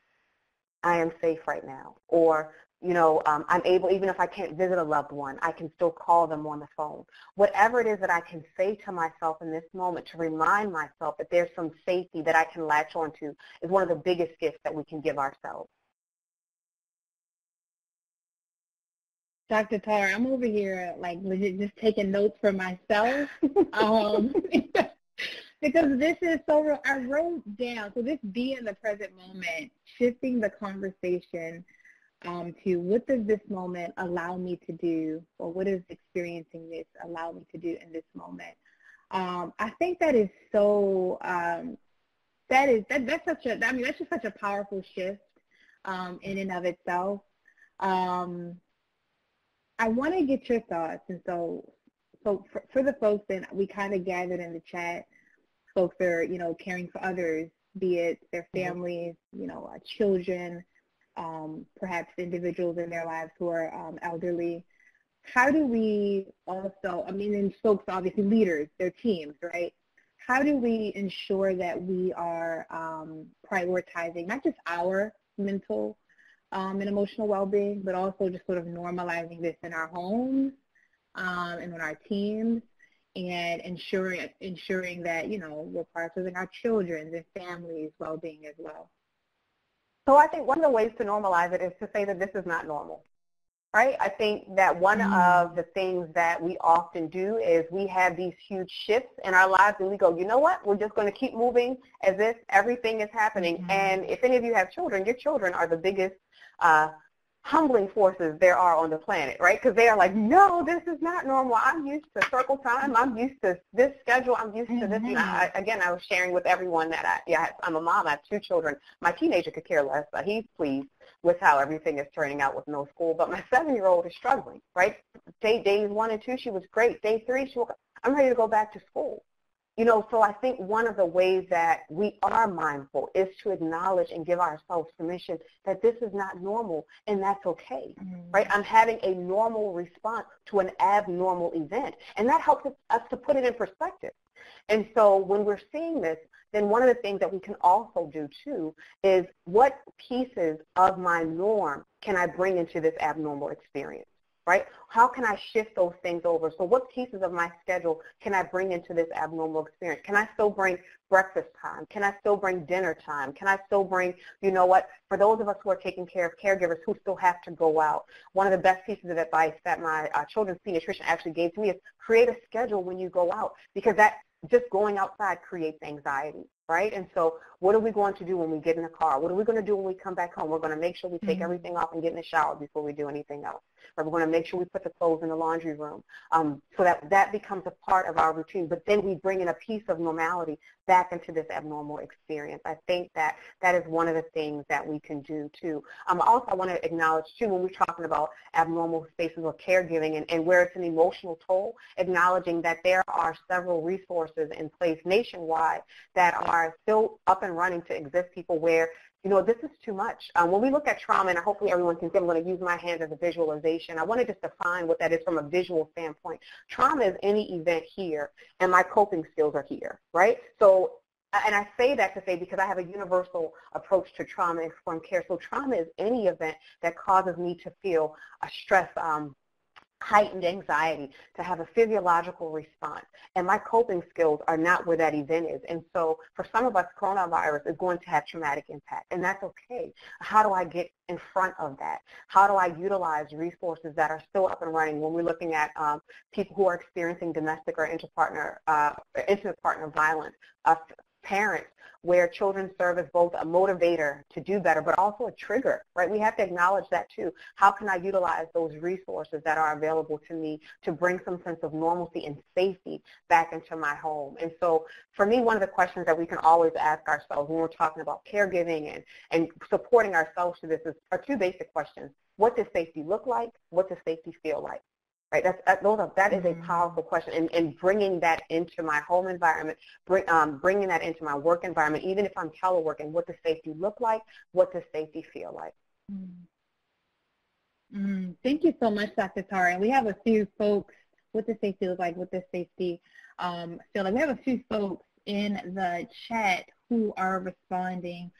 I am safe right now. Or, you know, I'm able, even if I can't visit a loved one, I can still call them on the phone. Whatever it is that I can say to myself in this moment to remind myself that there's some safety that I can latch onto is one of the biggest gifts that we can give ourselves. Dr. Tara, I'm over here like legit just taking notes for myself. Because this is so real. I wrote down, so this be in the present moment, shifting the conversation to what does this moment allow me to do, or what does experiencing this allow me to do in this moment? I think that is so, that's just such a powerful shift in and of itself. I want to get your thoughts, and so for the folks that we kind of gathered in the chat, folks are, you know, caring for others, be it their families, you know, children, perhaps individuals in their lives who are elderly. How do we also, I mean, and folks, obviously leaders, their teams, right? How do we ensure that we are prioritizing not just our mental and emotional well-being, but also just sort of normalizing this in our homes and in our teams, and ensuring that, you know, we're prioritizing our children's and families' well-being as well? So I think one of the ways to normalize it is to say that this is not normal, right? I think that one of the things that we often do is we have these huge shifts in our lives and we go, you know what, we're just going to keep moving as if everything is happening. And if any of you have children, your children are the biggest humbling forces there are on the planet, right? Because they are like, no, this is not normal. I'm used to circle time. I'm used to this schedule. I'm used to this. And I was sharing with everyone that I'm a mom. I have 2 children. My teenager could care less. He's pleased with how everything is turning out with no school. But my 7-year-old is struggling, right? Days 1 and 2, she was great. Day 3, I'm ready to go back to school. You know, so I think one of the ways that we are mindful is to acknowledge and give ourselves permission that this is not normal, and that's okay, right? I'm having a normal response to an abnormal event, and that helps us to put it in perspective. And so when we're seeing this, then one of the things that we can also do, too, is what pieces of my norm can I bring into this abnormal experience? Right? How can I shift those things over? So what pieces of my schedule can I bring into this abnormal experience? Can I still bring breakfast time? Can I still bring dinner time? Can I still bring, you know what, for those of us who are taking care of caregivers who still have to go out, one of the best pieces of advice that my children's pediatrician actually gave to me is create a schedule when you go out, because that just going outside creates anxiety, right? And so what are we going to do when we get in the car? What are we going to do when we come back home? We're going to make sure we take everything off and get in the shower before we do anything else. Or we're going to make sure we put the clothes in the laundry room so that becomes a part of our routine. But then we bring in a piece of normality back into this abnormal experience. I think that is one of the things that we can do, too. Also, I want to acknowledge, too, when we're talking about abnormal spaces of caregiving and where it's an emotional toll, acknowledging that there are several resources in place nationwide that are still up and running to exist people where, you know, this is too much. When we look at trauma, and hopefully everyone can see, I'm going to use my hand as a visualization. I want to just define what that is from a visual standpoint. Trauma is any event here, and my coping skills are here, right? So, and I say that to say because I have a universal approach to trauma-informed care. So trauma is any event that causes me to feel a stress, heightened anxiety, to have a physiological response. And my coping skills are not where that event is. And so for some of us, coronavirus is going to have traumatic impact, and that's okay. How do I get in front of that? How do I utilize resources that are still up and running when we're looking at people who are experiencing domestic or intimate partner violence, parents, where children serve as both a motivator to do better, but also a trigger, right? We have to acknowledge that too. How can I utilize those resources that are available to me to bring some sense of normalcy and safety back into my home? And so for me, one of the questions that we can always ask ourselves when we're talking about caregiving and supporting ourselves to this are 2 basic questions. What does safety look like? What does safety feel like? Right, that is a powerful question, and bringing that into my home environment, bringing that into my work environment, even if I'm teleworking, what does safety look like? What does safety feel like? Thank you so much, Dr. Tara. And we have a few folks, what does safety look like? What does safety feel like? We have a few folks in the chat who are responding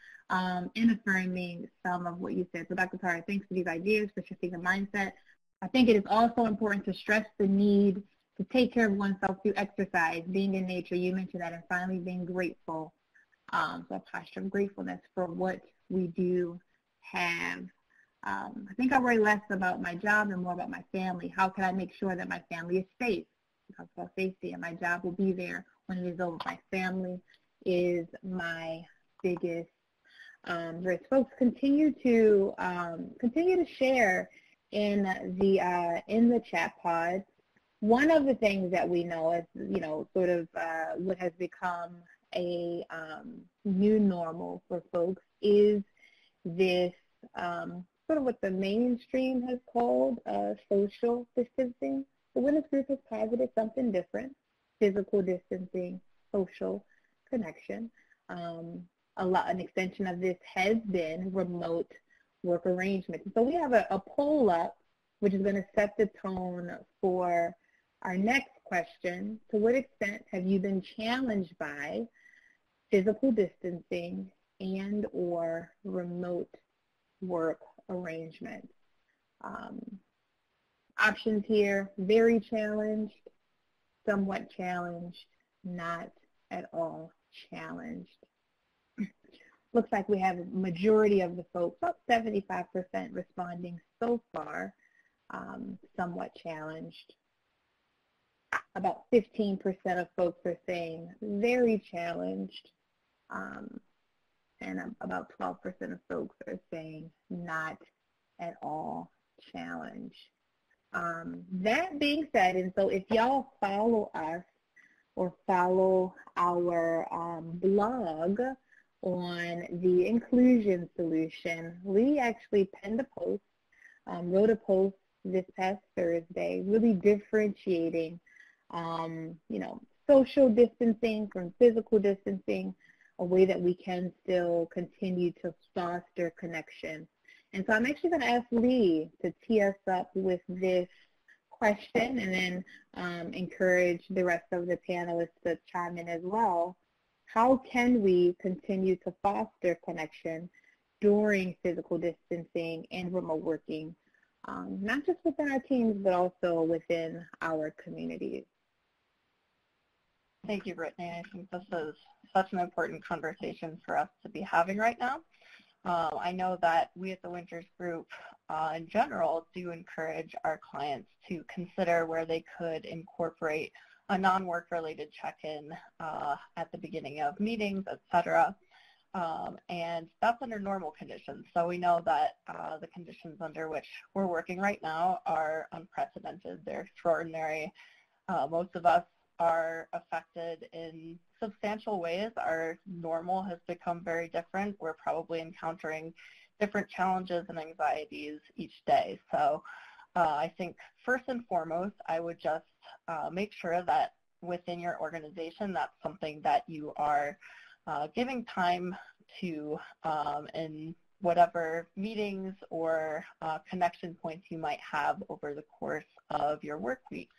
in affirming some of what you said. So Dr. Tara, thanks for these ideas for shifting the mindset. I think it is also important to stress the need to take care of oneself through exercise, being in nature. You mentioned that, and finally being grateful. So a posture of gratefulness for what we do have. I think I worry less about my job and more about my family. How can I make sure that my family is safe? We talk about safety, and my job will be there when it is over. My family is my biggest risk. Folks, continue to share in the chat pods. One of the things that we know is, sort of what has become a new normal for folks is this sort of what the mainstream has called social distancing. The Winners Group has posited something different: physical distancing, social connection. An extension of this has been remote work arrangements. So we have a poll up, which is going to set the tone for our next question. To what extent have you been challenged by physical distancing and or remote work arrangements? Options here: very challenged, somewhat challenged, not at all challenged. Looks like we have a majority of the folks, about 75% responding so far, somewhat challenged. About 15% of folks are saying very challenged, and about 12% of folks are saying not at all challenged. That being said, and so if y'all follow us or follow our blog on the inclusion solution, Leigh actually penned a post, wrote a post this past Thursday, really differentiating, social distancing from physical distancing, a way that we can still continue to foster connection. And so I'm actually going to ask Leigh to tee us up with this question, and then encourage the rest of the panelists to chime in as well. How can we continue to foster connection during physical distancing and remote working, not just within our teams, but also within our communities? Thank you, Brittany. I think this is such an important conversation for us to be having right now. I know that we at the Winters Group in general do encourage our clients to consider where they could incorporate a non-work related check-in at the beginning of meetings, etc. And that's under normal conditions. So we know that the conditions under which we're working right now are unprecedented. They're extraordinary. Most of us are affected in substantial ways. Our normal has become very different. We're probably encountering different challenges and anxieties each day. So I think first and foremost, I would just make sure that within your organization, that's something that you are giving time to in whatever meetings or connection points you might have over the course of your work weeks.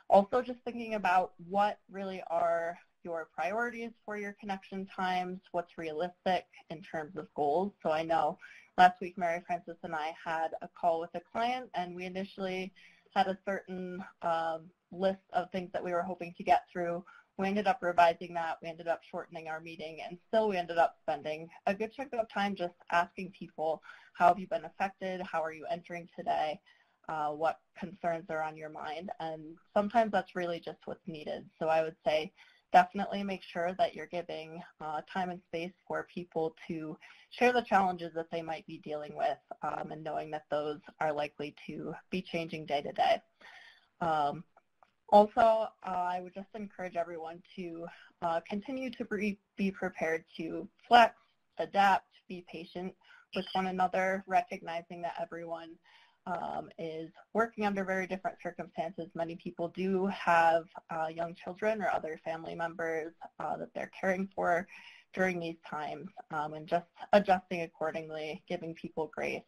Also, just thinking about what really are your priorities for your connection times, what's realistic in terms of goals. So I know last week Mary Frances and I had a call with a client, and we initially had a certain list of things that we were hoping to get through. We ended up revising that. We ended up shortening our meeting, and still we ended up spending a good chunk of time just asking people, how have you been affected? How are you entering today? What concerns are on your mind? And sometimes that's really just what's needed. So I would say definitely make sure that you're giving time and space for people to share the challenges that they might be dealing with, and knowing that those are likely to be changing day to day. Also, I would just encourage everyone to continue to be prepared to flex, adapt, be patient with one another, recognizing that everyone is working under very different circumstances. Many people do have young children or other family members that they're caring for during these times, and just adjusting accordingly, giving people grace,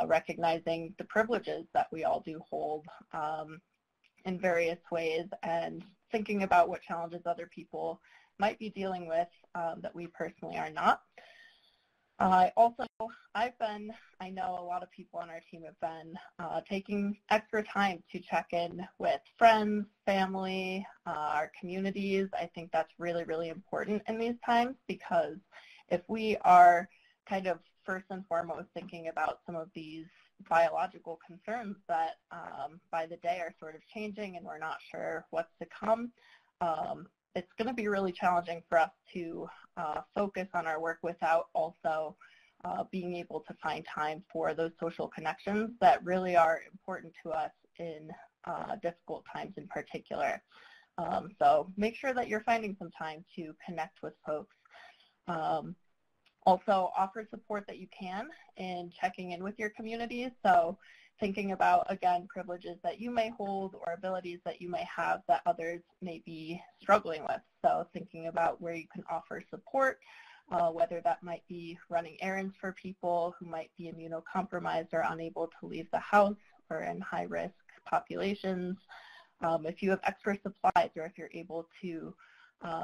recognizing the privileges that we all do hold in various ways, and thinking about what challenges other people might be dealing with that we personally are not. I know a lot of people on our team have been taking extra time to check in with friends, family, our communities. I think that's really, really important in these times, because if we are kind of first and foremost thinking about some of these biological concerns that by the day are sort of changing and we're not sure what's to come, it's going to be really challenging for us to focus on our work without also being able to find time for those social connections that really are important to us in difficult times in particular. So make sure that you're finding some time to connect with folks. Also offer support that you can in checking in with your community. So thinking about, again, privileges that you may hold or abilities that you may have that others may be struggling with. So thinking about where you can offer support, whether that might be running errands for people who might be immunocompromised or unable to leave the house or in high-risk populations. If you have extra supplies, or if you're able to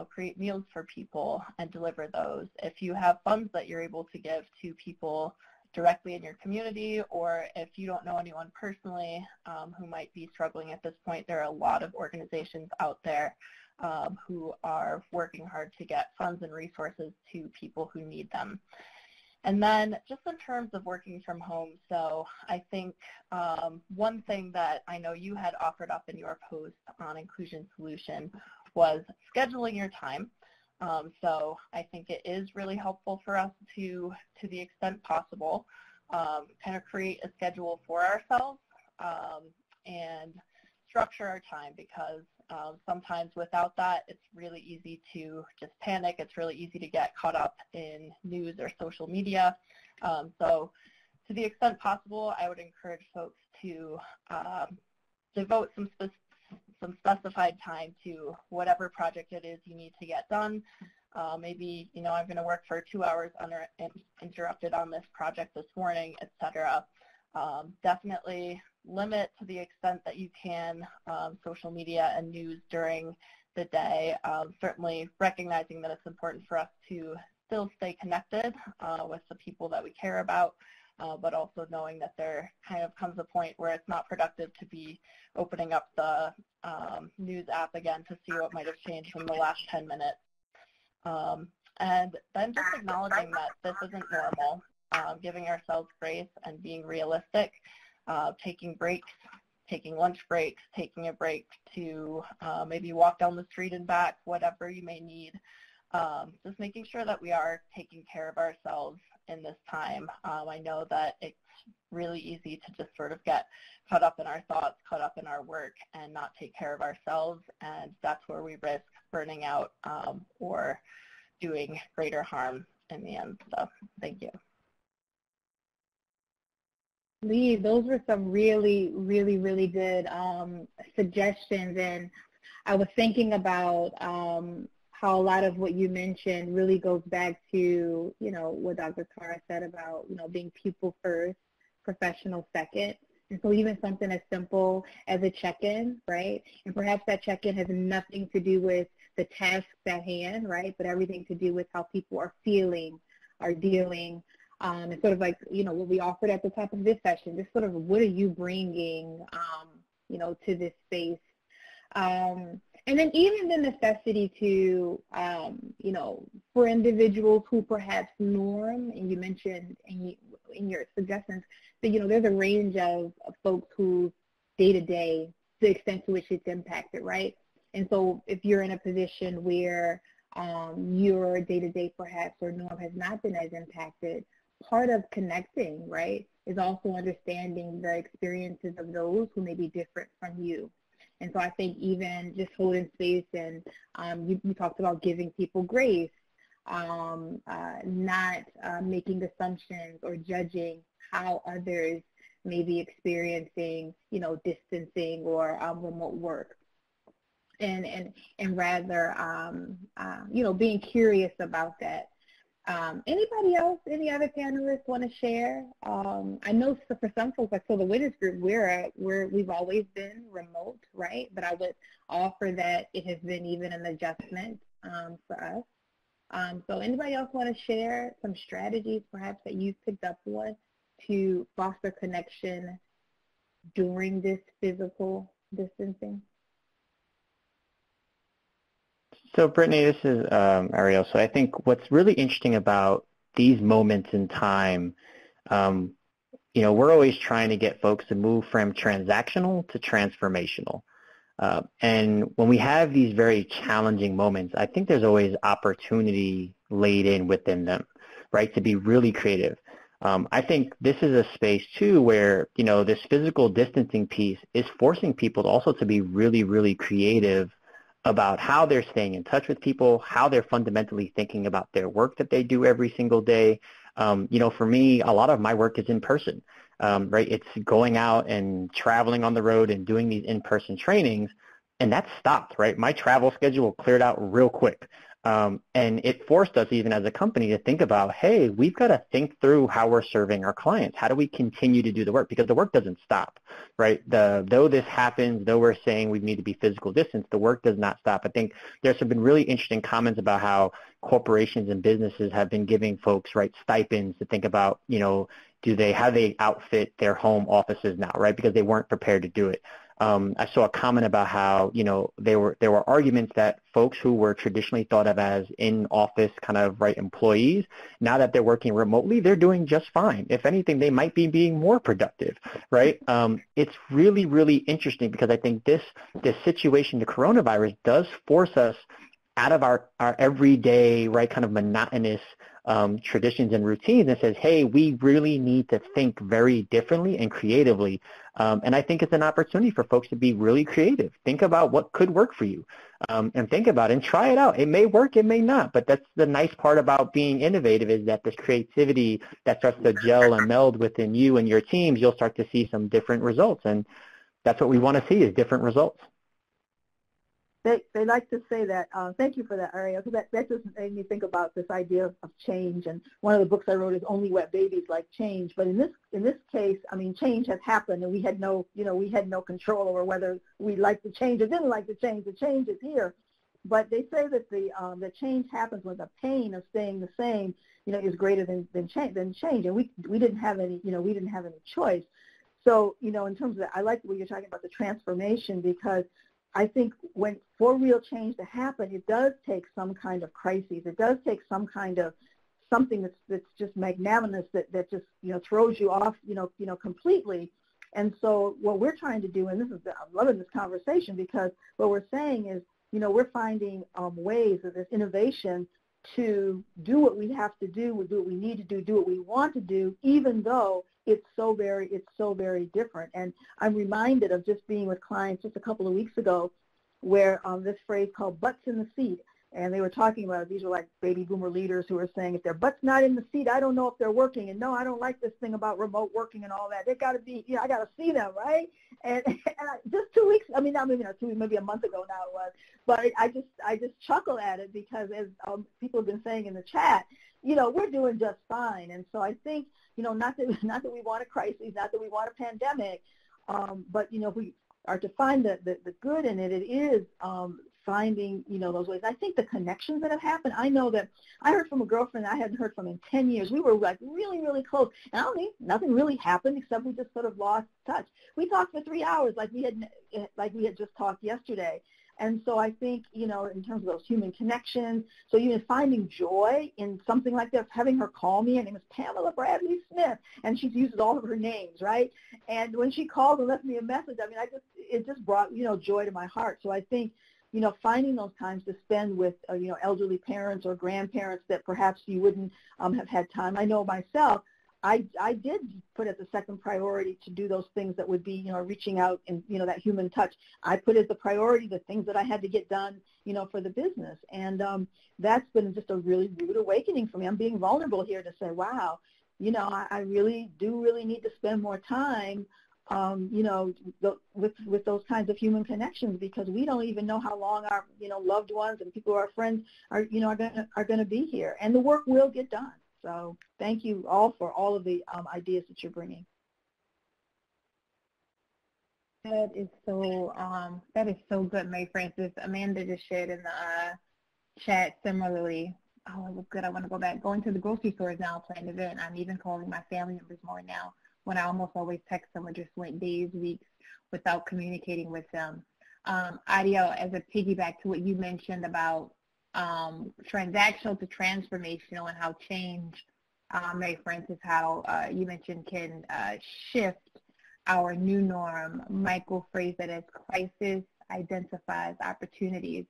create meals for people and deliver those. If you have funds that you're able to give to people directly in your community, or if you don't know anyone personally who might be struggling at this point, there are a lot of organizations out there who are working hard to get funds and resources to people who need them. And then just in terms of working from home, so I think one thing that I know you had offered up in your post on Inclusion Solution was scheduling your time. So I think it is really helpful for us to the extent possible, kind of create a schedule for ourselves and structure our time, because sometimes without that, it's really easy to just panic. It's really easy to get caught up in news or social media. So to the extent possible, I would encourage folks to devote some specified time to whatever project it is you need to get done. Maybe, I'm going to work for 2 hours uninterrupted on this project this morning, etc. Definitely limit, to the extent that you can, social media and news during the day. Certainly recognizing that it's important for us to still stay connected with the people that we care about, but also knowing that there kind of comes a point where it's not productive to be opening up the news app again to see what might have changed in the last 10 minutes. And then just acknowledging that this isn't normal, giving ourselves grace and being realistic, taking breaks, taking lunch breaks, taking a break to maybe walk down the street and back, whatever you may need. Just making sure that we are taking care of ourselves in this time. I know that it's really easy to just sort of get caught up in our thoughts, caught up in our work, and not take care of ourselves, and that's where we risk burning out or doing greater harm in the end. So thank you. Leigh, those were some really, really, really good suggestions, and I was thinking about how a lot of what you mentioned really goes back to, what Dr. Tara said about, being people first, professional second. And so even something as simple as a check-in, right? And perhaps that check-in has nothing to do with the tasks at hand, right? But everything to do with how people are feeling, are dealing. And sort of like, what we offered at the top of this session, just sort of what are you bringing, to this space? And then even the necessity to, for individuals who perhaps norm, and you mentioned in your suggestions that, there's a range of folks who day-to-day, the extent to which it's impacted, right? And so if you're in a position where your day-to-day perhaps or norm has not been as impacted, part of connecting, right, is also understanding the experiences of those who may be different from you. And so I think even just holding space, and you talked about giving people grace, not making assumptions or judging how others may be experiencing, distancing or remote work. And rather, being curious about that. Anybody else, any other panelists want to share? I know for some folks, like for the Winners Group, we've always been remote, right? But I would offer that it has been even an adjustment for us. So anybody else want to share some strategies perhaps that you've picked up on to foster connection during this physical distancing? So Brittany, this is Ariel. So I think what's really interesting about these moments in time, we're always trying to get folks to move from transactional to transformational. And when we have these very challenging moments, I think there's always opportunity laid in within them, right, to be really creative. I think this is a space, too, where, this physical distancing piece is forcing people also to be really, really creative about how they're staying in touch with people, how they're fundamentally thinking about their work that they do every single day. For me, a lot of my work is in person, right? It's going out and traveling on the road and doing these in-person trainings, and that stopped, right? My travel schedule cleared out real quick. And it forced us even as a company to think about, hey, we've got to think through how we're serving our clients. How do we continue to do the work? Because the work doesn't stop, right? Though this happens, though we're saying we need to be physical distance, the work does not stop. I think there's been really interesting comments about how corporations and businesses have been giving folks, right, stipends to think about, how they outfit their home offices now, right? Because they weren't prepared to do it. I saw a comment about how, there were arguments that folks who were traditionally thought of as in-office kind of, right, employees, now that they're working remotely, they're doing just fine. If anything, they might be being more productive, right? It's really, really interesting because I think this situation, the coronavirus, does force us out of our everyday, right, kind of monotonous traditions and routines and says, hey, we really need to think very differently and creatively. And I think it's an opportunity for folks to be really creative. Think about what could work for you and think about it and try it out. It may work, it may not, but that's the nice part about being innovative is that this creativity that starts to gel and meld within you and your teams, you'll start to see some different results. And that's what we want to see is different results. They like to say that, thank you for that, Ariel, because that just made me think about this idea of change. And one of the books I wrote is Only Wet Babies Like Change. But in this case, I mean, change has happened, and we had no control over whether we liked the change or didn't like the change. The change is here. But they say that the change happens when the pain of staying the same, is greater than change. And we didn't have any, we didn't have any choice. So, in terms of that, I like what you're talking about, the transformation, because I think when for real change to happen, it does take some kind of crisis. It does take some kind of something that's just magnanimous that just throws you off completely. And so what we're trying to do, and I'm loving this conversation because what we're saying is we're finding ways of this innovation to do what we have to do what we need to do what we want to do, even though it's so very different. And I'm reminded of just being with clients just a couple of weeks ago where this phrase called butts in the seat, and they were talking about, these were like baby boomer leaders who were saying, if their butt's not in the seat, I don't know if they're working, and no, I don't like this thing about remote working and all that. They got to be, I got to see them, right? And just 2 weeks, I mean, not maybe not 2 weeks, maybe a month ago now it was, but I just chuckle at it because as people have been saying in the chat, we're doing just fine. And so I think, not that we want a crisis, not that we want a pandemic, but, if we are to find the good in it, it is finding, those ways. I think the connections that have happened, I know that I heard from a girlfriend I hadn't heard from in 10 years. We were like really, really close. And I don't think nothing really happened except we just sort of lost touch. We talked for 3 hours like we had just talked yesterday. And so I think, in terms of those human connections, so even finding joy in something like this, having her call me, her name is Pamela Bradley Smith, and she uses all of her names, right? And when she called and left me a message, I mean, it just brought, joy to my heart. So I think, finding those times to spend with, elderly parents or grandparents that perhaps you wouldn't have had time. I know myself, I did put as a second priority to do those things that would be, reaching out and, that human touch. I put as the priority the things that I had to get done, for the business. And that's been just a really rude awakening for me. I'm being vulnerable here to say, wow, I really do need to spend more time, with those kinds of human connections, because we don't even know how long our, loved ones and people who are friends are, are going to be here. And the work will get done. So thank you all for all of the ideas that you're bringing. That is so good, May Francis. Amanda just shared in chat similarly. Oh, it was good. I want to go back. Going to the grocery store is now a planned event. I'm even calling my family members more now when I almost always text them or just went days, weeks without communicating with them. Ariel, as a piggyback to what you mentioned about transactional to transformational and how change, Mary Frances, how you mentioned can shift our new norm. Michael phrased it as crisis identifies opportunities.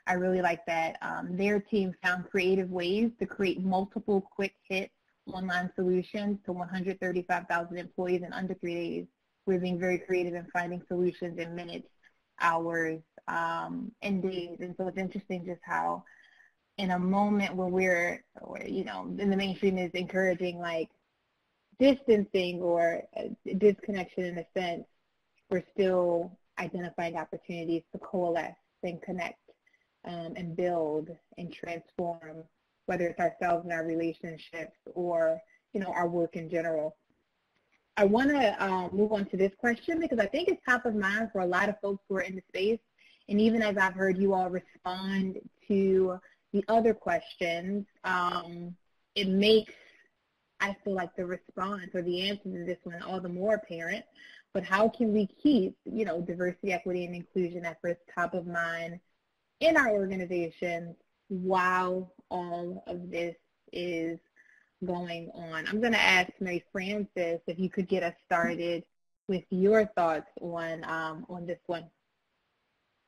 I really like that. Their team found creative ways to create multiple quick hit online solutions to 135,000 employees in under 3 days. We're being very creative in finding solutions in minutes, hours, and days. And so it's interesting just how in a moment where we're, you know, in the mainstream is encouraging like distancing or disconnection in a sense, we're still identifying opportunities to coalesce and connect and build and transform, whether it's ourselves and our relationships or, you know, our work in general. I want to move on to this question because I think it's top of mind for a lot of folks who are in the space. And even as I've heard you all respond to the other questions, it makes, I feel like, the response or the answer to this one all the more apparent. But how can we keep, you know, diversity, equity, and inclusion efforts top of mind in our organizations while all of this is going on? I'm going to ask Mary Frances if you could get us started with your thoughts on this one.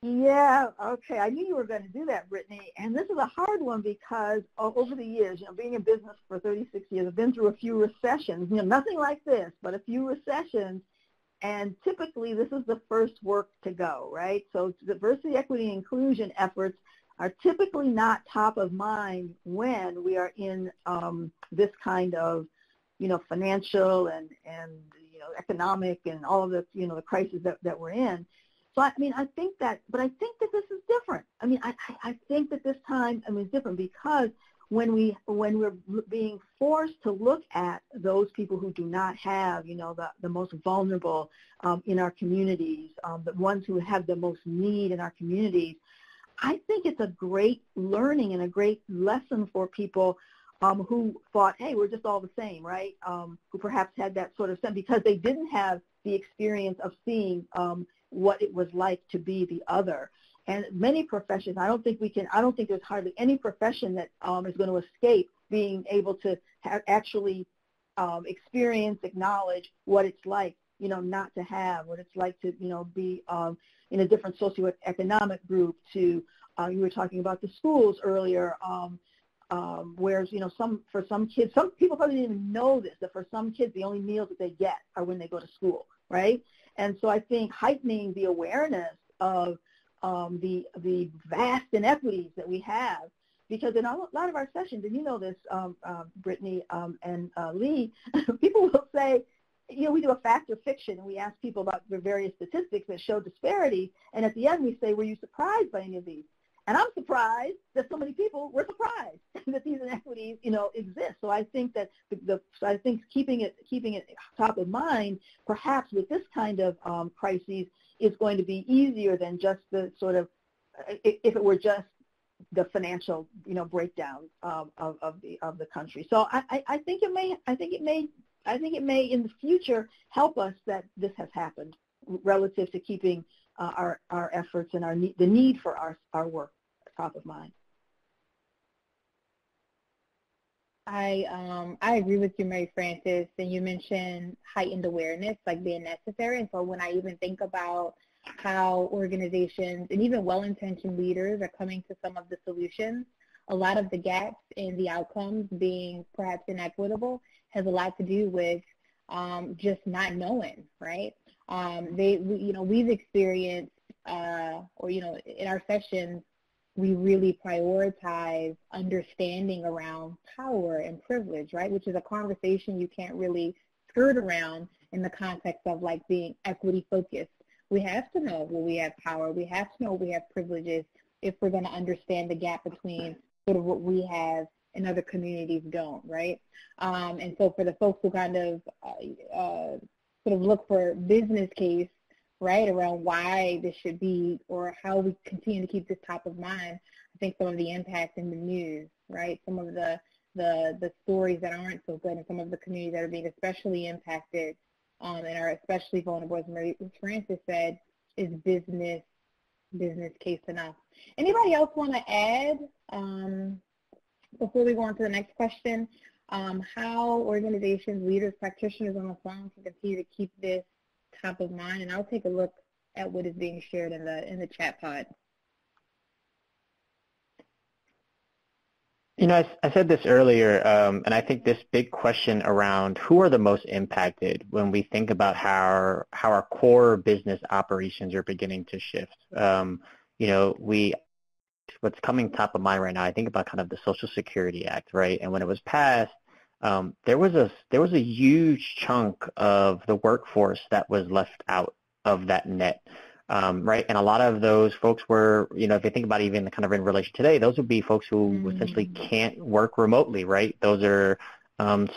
Yeah, okay. I knew you were going to do that, Brittany. And this is a hard one because over the years, you know, being in business for 36 years, I've been through a few recessions. You know, nothing like this, but a few recessions. And typically, this is the first work to go, right? So diversity, equity, and inclusion efforts are typically not top of mind when we are in this kind of, you know, financial and you know, economic and all of the, you know, the crisis that we're in. So I mean, I think that this is different. I mean, I think that this time, I mean, it's different because when we're being forced to look at those people who do not have, you know, the most vulnerable in our communities, the ones who have the most need in our communities, I think it's a great learning and a great lesson for people who thought, hey, we're just all the same, right? Who perhaps had that sort of sense because they didn't have the experience of seeing what it was like to be the other. And many professions, I don't think there's hardly any profession that is going to escape being able to actually experience, acknowledge what it's like, you know, not to have, what it's like to, you know, be in a different socioeconomic group to, you were talking about the schools earlier, whereas, you know, for some kids, some people probably didn't even know this, that for some kids the only meals that they get are when they go to school, right? And so I think heightening the awareness of the vast inequities that we have, because in a lot of our sessions, and you know this, Brittany and Leigh, people will say, you know, we do a fact or fiction, and we ask people about the various statistics that show disparities, and at the end we say, were you surprised by any of these? And I'm surprised that so many people were surprised that these inequities, you know, exist. So I think that I think keeping it top of mind, perhaps with this kind of crises, is going to be easier than just the sort of, if it were just the financial, you know, breakdown of the country. So I think it may in the future help us that this has happened relative to keeping our efforts and the need for our work top of mind. I agree with you, Mary Frances, and you mentioned heightened awareness like being necessary. And so when I even think about how organizations and even well-intentioned leaders are coming to some of the solutions, a lot of the gaps in the outcomes being perhaps inequitable has a lot to do with just not knowing, right? We've experienced, or, you know, in our sessions, we really prioritize understanding around power and privilege, right? Which is a conversation you can't really skirt around in the context of like being equity focused. We have to know when we have power. We have to know we have privileges if we're going to understand the gap between sort of what we have and other communities don't, right? And so for the folks who kind of sort of look for business case, right, around why this should be or how we continue to keep this top of mind, I think some of the impact in the news, right? Some of the stories that aren't so good, and some of the communities that are being especially impacted and are especially vulnerable, as Marie Francis said, is business case enough. Anybody else want to add before we go on to the next question? How organizations, leaders, practitioners on the phone can continue to keep this top of mind? And I'll take a look at what is being shared in the chat pod. You know, I said this earlier, and I think this big question around who are the most impacted when we think about how our core business operations are beginning to shift. You know, what's coming top of mind right now, I think about kind of the Social Security Act, right? And when it was passed, there was a huge chunk of the workforce that was left out of that net. Right, and a lot of those folks were, you know, if you think about it even kind of in relation today, those would be folks who essentially can't work remotely, right? Those are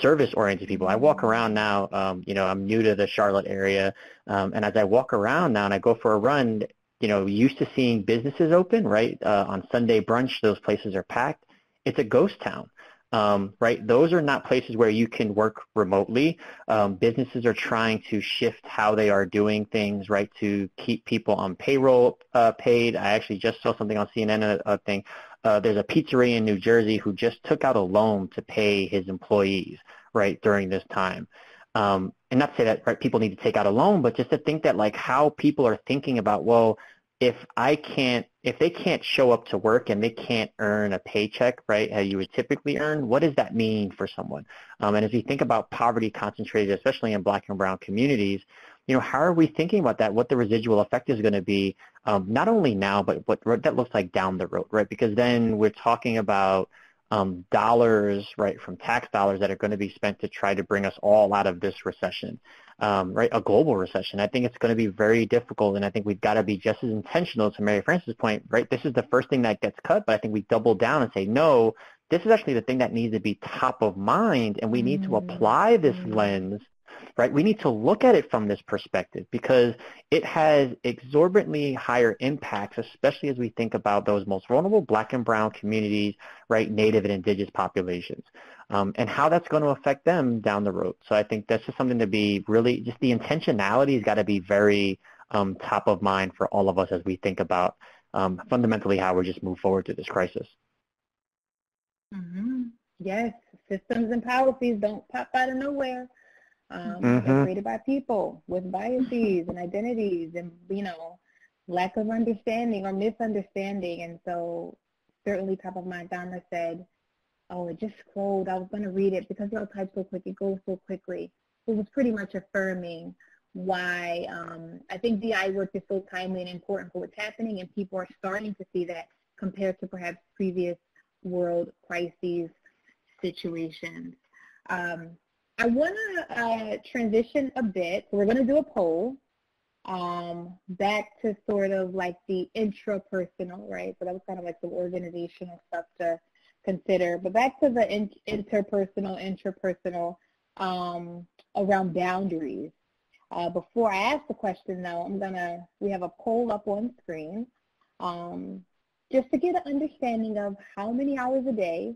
service-oriented people. I walk around now, you know, I'm new to the Charlotte area, and as I walk around now and I go for a run, you know, used to seeing businesses open, right? On Sunday brunch, those places are packed. It's a ghost town. Right? Those are not places where you can work remotely. Businesses are trying to shift how they are doing things, right, to keep people on payroll paid. I actually just saw something on CNN, a thing. There's a pizzeria in New Jersey who just took out a loan to pay his employees, right, during this time. And not to say that, right, people need to take out a loan, but just to think that, like, how people are thinking about, well, if they can't show up to work and they can't earn a paycheck, right, how you would typically earn, what does that mean for someone? And as we think about poverty concentrated, especially in Black and brown communities, you know, how are we thinking about that? What the residual effect is going to be, not only now, but what that looks like down the road, right? Because then we're talking about dollars, right, from tax dollars that are going to be spent to try to bring us all out of this recession. Right, a global recession. I think it's going to be very difficult, and I think we've got to be just as intentional, to Mary Francis' point, right? This is the first thing that gets cut, but I think we double down and say, no, this is actually the thing that needs to be top of mind, and we need to apply this lens, right? We need to look at it from this perspective because it has exorbitantly higher impacts, especially as we think about those most vulnerable Black and brown communities, right, Native and Indigenous populations. And how that's going to affect them down the road. So I think that's just something to be really, just the intentionality has got to be very top of mind for all of us as we think about fundamentally how we just move forward through this crisis. Yes, systems and policies don't pop out of nowhere. They're created by people with biases and identities and, you know, lack of understanding or misunderstanding. And so certainly top of mind, Dharma said, oh, it just scrolled. I was going to read it because y'all type so quick. It goes so quickly. It was pretty much affirming why I think DI work is so timely and important for what's happening, and people are starting to see that compared to perhaps previous world crises situations. I want to transition a bit. So we're going to do a poll back to sort of like the intrapersonal, right? So that was kind of like some organizational stuff to consider, but back to the intrapersonal around boundaries. Before I ask the question though, we have a poll up on screen just to get an understanding of how many hours a day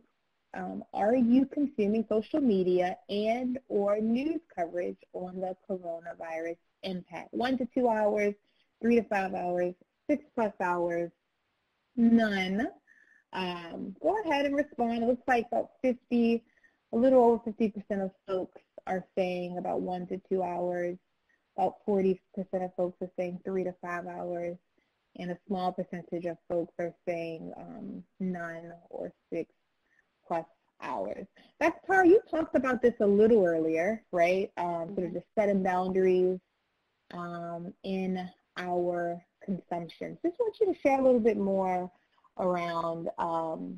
are you consuming social media and or news coverage on the coronavirus impact? 1 to 2 hours, 3 to 5 hours, 6+ hours, none. Go ahead and respond. It looks like about a little over 50% of folks are saying about 1 to 2 hours. About 40% of folks are saying 3 to 5 hours. And a small percentage of folks are saying none or 6+ hours. Tara, you talked about this a little earlier, right? Sort of just setting boundaries in our consumption. Just want you to share a little bit more around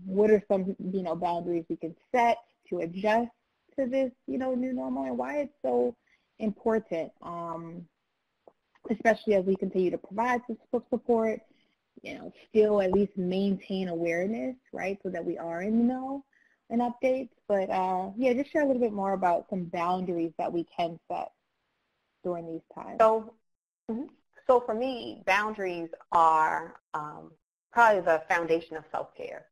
what are some, boundaries we can set to adjust to this, new normal, and why it's so important, especially as we continue to provide support, still at least maintain awareness, right, so that we are in the know and updates. But yeah, just share a little bit more about some boundaries that we can set during these times. So for me, boundaries are probably the foundation of self-care,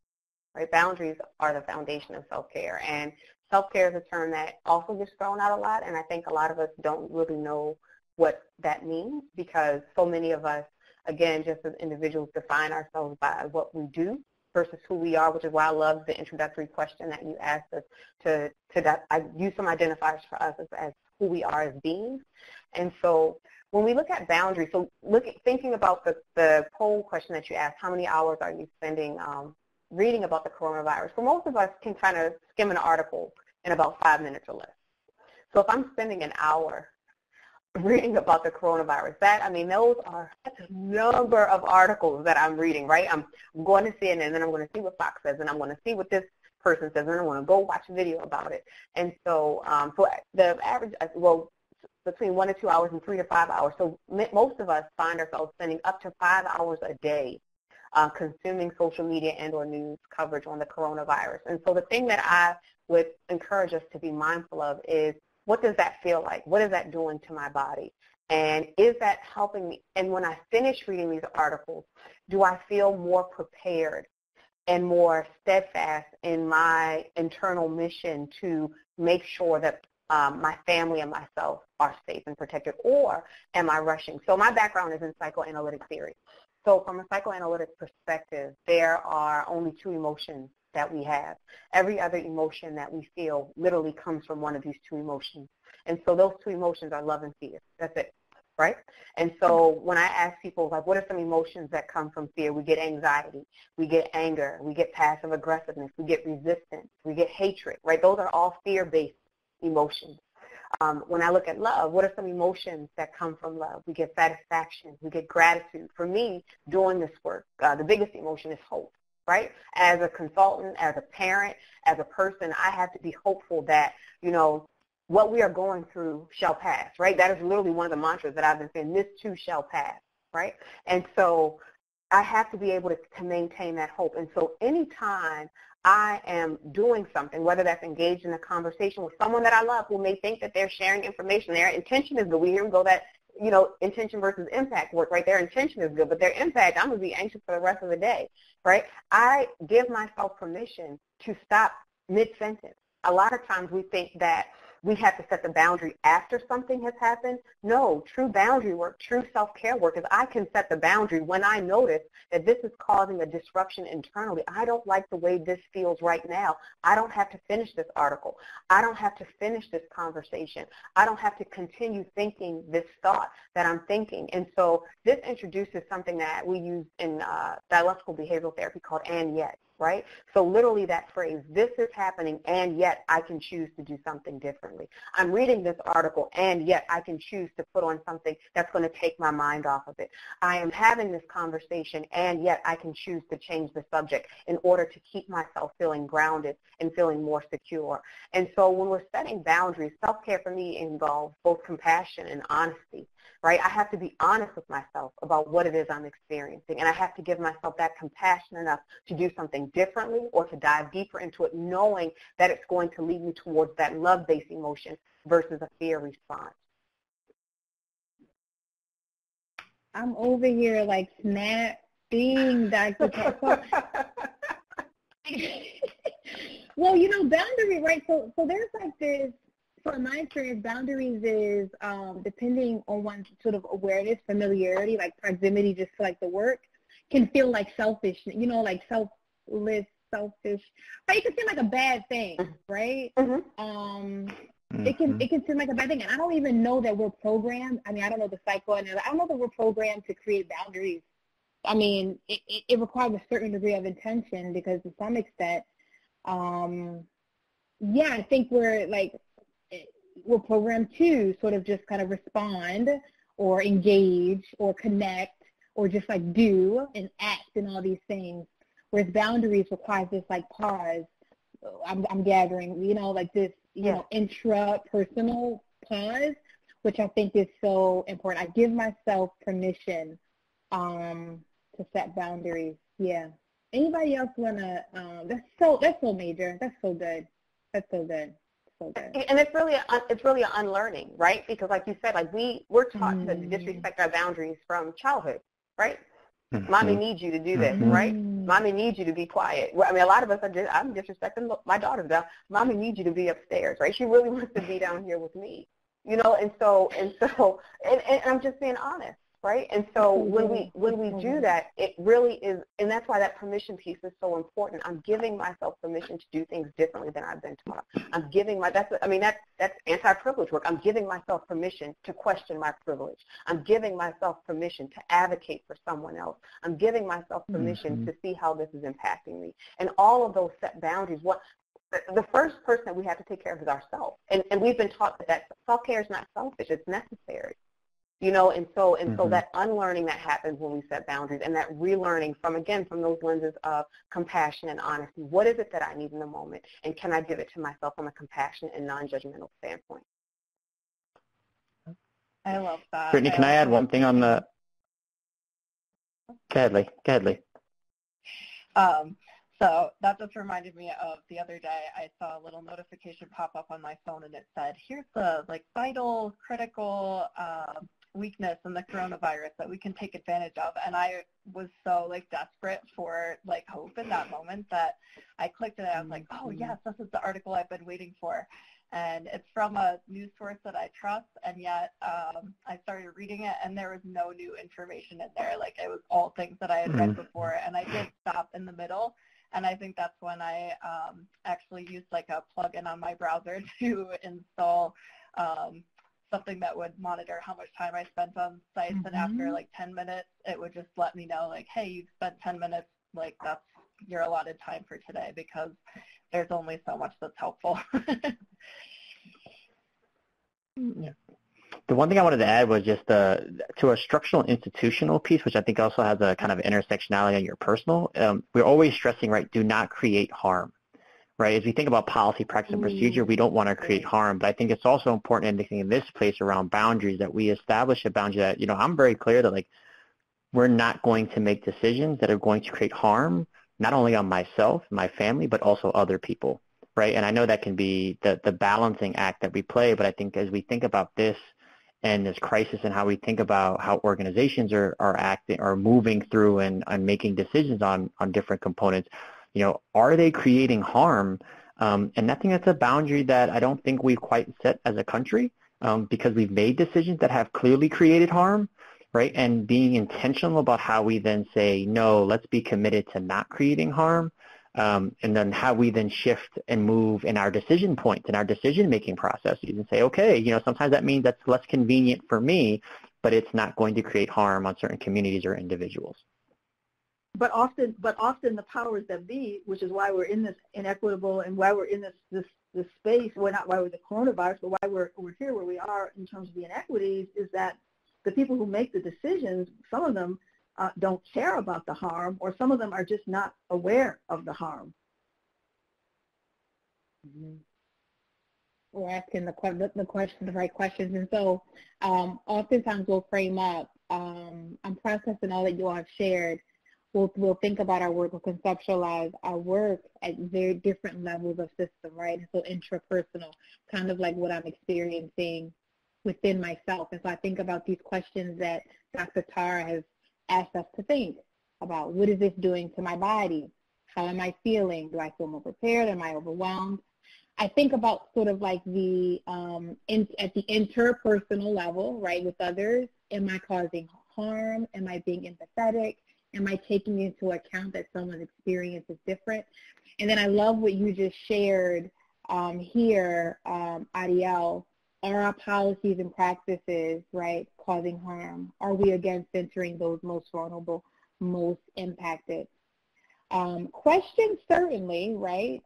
right? Boundaries are the foundation of self-care. And self-care is a term that also gets thrown out a lot, and I think a lot of us don't really know what that means, because so many of us, again, just as individuals, define ourselves by what we do versus who we are, which is why I love the introductory question that you asked us to I use some identifiers for us as who we are as beings. And so when we look at boundaries, so thinking about the poll question that you asked, how many hours are you spending reading about the coronavirus? So most of us can kind of skim an article in about 5 minutes or less. So if I'm spending an hour reading about the coronavirus, that's a number of articles that I'm reading, right? I'm going to CNN, and then I'm going to see what Fox says, and I'm going to see what this person says, and I'm going to go watch a video about it. And so, so the average, between 1 to 2 hours and 3 to 5 hours. So most of us find ourselves spending up to 5 hours a day consuming social media and or news coverage on the coronavirus. And so the thing that I would encourage us to be mindful of is, what does that feel like? What is that doing to my body? And is that helping me? And when I finish reading these articles, do I feel more prepared and more steadfast in my internal mission to make sure that my family and myself are safe and protected, or am I rushing? So my background is in psychoanalytic theory. So from a psychoanalytic perspective, there are only 2 emotions that we have. Every other emotion that we feel literally comes from one of these 2 emotions. And so those 2 emotions are love and fear. That's it, right? And so when I ask people, like, what are some emotions that come from fear? We get anxiety, we get anger, we get passive aggressiveness, we get resistance, we get hatred, right? Those are all fear-based emotions. When I look at love, what are some emotions that come from love? We get satisfaction, we get gratitude. For me, doing this work, the biggest emotion is hope. Right? As a consultant, as a parent, as a person, I have to be hopeful that, what we are going through shall pass, right? That is literally one of the mantras that I've been saying, this too shall pass, right? And so I have to be able to maintain that hope. And so anytime I am doing something, whether that's engaged in a conversation with someone that I love who may think that they're sharing information, their intention is good. We hear them go that, intention versus impact work, right? Their intention is good, but their impact, I'm going to be anxious for the rest of the day, right? I give myself permission to stop mid-sentence. A lot of times we think that we have to set the boundary after something has happened. No, true boundary work, true self-care work is I can set the boundary when I notice that this is causing a disruption internally. I don't like the way this feels right now. I don't have to finish this article. I don't have to finish this conversation. I don't have to continue thinking this thought that I'm thinking. And so this introduces something that we use in dialectical behavioral therapy called and yet. Right? So literally that phrase, this is happening, and yet I can choose to do something differently. I'm reading this article, and yet I can choose to put on something that's going to take my mind off of it. I am having this conversation, and yet I can choose to change the subject in order to keep myself feeling grounded and feeling more secure. And so when we're setting boundaries, self-care for me involves both compassion and honesty. Right? I have to be honest with myself about what it is I'm experiencing, and I have to give myself that compassion enough to do something differently or to dive deeper into it, knowing that it's going to lead me towards that love-based emotion versus a fear response. I'm over here like snapping, Dr. Pat. Well, boundary, right? So there's like this. From my experience, boundaries is depending on one's sort of awareness, familiarity, like proximity, just to like the work, can feel like selfish, like selfless, selfish. Right? It can seem like a bad thing, right? Mm-hmm. It can seem like a bad thing, and I don't even know that we're programmed. I mean, I don't know the psychoanalysis. I don't know that we're programmed to create boundaries. I mean, it requires a certain degree of intention because to some extent, I think we're programmed to sort of just kind of respond or engage or connect or just like do and act and all these things, whereas boundaries requires this like pause. I'm gathering, like this, intra-personal pause, which I think is so important. I give myself permission to set boundaries. Yeah. Anybody else wanna? That's so major. That's so good. That's so good. And it's really an unlearning, right? Because like you said, like we're taught to disrespect our boundaries from childhood, right? Mommy needs you to do this, right? Mommy needs you to be quiet. Well, I mean, a lot of us I'm disrespecting my daughter down. Mommy needs you to be upstairs, right? She really wants to be down here with me, you know. And I'm just being honest, right? And so when we do that, it really is, and that's why that permission piece is so important. I'm giving myself permission to do things differently than I've been taught. I'm giving that's anti-privilege work. I'm giving myself permission to question my privilege. I'm giving myself permission to advocate for someone else. I'm giving myself permission to see how this is impacting me. And all of those set boundaries, the first person that we have to take care of is ourselves. And we've been taught that self-care is not selfish, it's necessary. You know, and so that unlearning that happens when we set boundaries, and that relearning from those lenses of compassion and honesty. What is it that I need in the moment, and can I give it to myself from a compassionate and non-judgmental standpoint? I love that. Brittany, can I add one thing on the? Go ahead, Leigh. So that just reminded me of the other day. I saw a little notification pop up on my phone, and it said, "Here's the vital, critical weakness in the coronavirus that we can take advantage of." And I was so desperate for hope in that moment that I clicked it. I was like, "Oh yes, this is the article I've been waiting for." And it's from a news source that I trust, and yet I started reading it, and there was no new information in there. It was all things that I had read before, and I did stop in the middle. And I think that's when I actually used a plugin on my browser to install something that would monitor how much time I spent on sites. And after 10 minutes, it would just let me know hey, you've spent 10 minutes, that's your allotted time for today, because there's only so much that's helpful. Yeah. The one thing I wanted to add was just to a structural institutional piece, which I think also has a kind of intersectionality on your personal. We're always stressing, right, do not create harm, right? As we think about policy, practice, and procedure, we don't want to create harm, but I think it's also important in this place around boundaries that we establish a boundary that, I'm very clear that we're not going to make decisions that are going to create harm, not only on myself, my family, but also other people, right? And I know that can be the balancing act that we play, but I think as we think about this and this crisis and how we think about how organizations are acting or moving through and making decisions on different components, are they creating harm? And I think that's a boundary that I don't think we've quite set as a country, because we've made decisions that have clearly created harm, right? And being intentional about how we then say, no, let's be committed to not creating harm. And then how we then shift and move in our decision points, in our decision-making processes, and say, okay, sometimes that means that's less convenient for me, but it's not going to create harm on certain communities or individuals. But often the powers that be, which is why we're in this inequitable and why we're in this space, not why we're the coronavirus, but why we're here where we are in terms of the inequities, is that the people who make the decisions, some of them don't care about the harm, or some of them are just not aware of the harm. We're asking the right questions. And so oftentimes we'll frame up, I'm processing all that you all have shared. We'll think about our work, we'll conceptualize our work at very different levels of system, right? So intrapersonal, kind of like what I'm experiencing within myself. And so I think about these questions that Dr. Tara has asked us to think about. What is this doing to my body? How am I feeling? Do I feel more prepared? Am I overwhelmed? I think about sort of at the interpersonal level, right, with others. Am I causing harm? Am I being empathetic? Am I taking into account that someone's experience is different? And then I love what you just shared here, Ariel. Are our policies and practices, right, causing harm? Are we, again, centering those most vulnerable, most impacted? Questions certainly, right,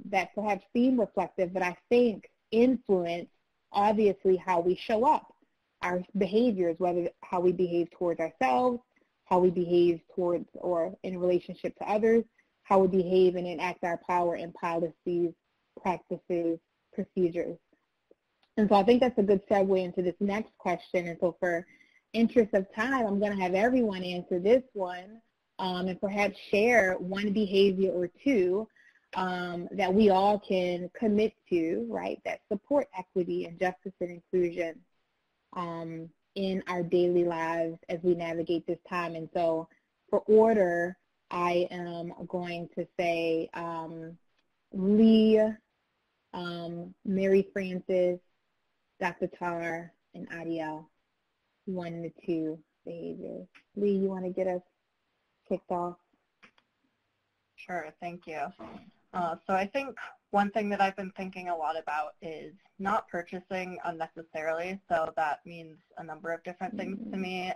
that perhaps seem reflective, but I think influence, obviously, how we show up, our behaviors, whether how we behave towards ourselves, how we behave towards or in relationship to others, how we behave and enact our power in policies, practices, procedures. And so I think that's a good segue into this next question. And so for interest of time, I'm going to have everyone answer this one and perhaps share one behavior or two that we all can commit to, right, that support equity and justice and inclusion in our daily lives as we navigate this time. And so for order, I am going to say Leigh, Mary Frances, Dr. Tar, and Ariel. 1 and 2 behaviors. Leigh, you want to get us kicked off? Sure, thank you. So I think one thing that I've been thinking a lot about is not purchasing unnecessarily. So that means a number of different things to me.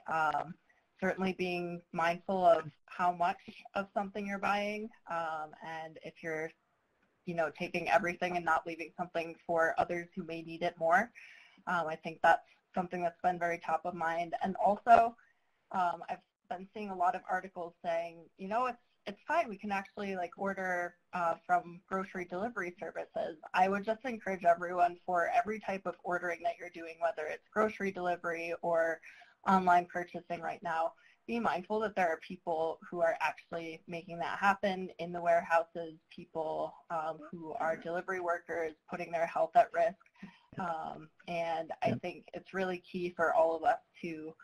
Certainly being mindful of how much of something you're buying, and if you're, taking everything and not leaving something for others who may need it more. I think that's something that's been very top of mind. And also, I've been seeing a lot of articles saying, it's fine, we can actually order from grocery delivery services. I would just encourage everyone, for every type of ordering that you're doing, whether it's grocery delivery or online purchasing right now, be mindful that there are people who are actually making that happen in the warehouses, people who are delivery workers putting their health at risk. And I think it's really key for all of us to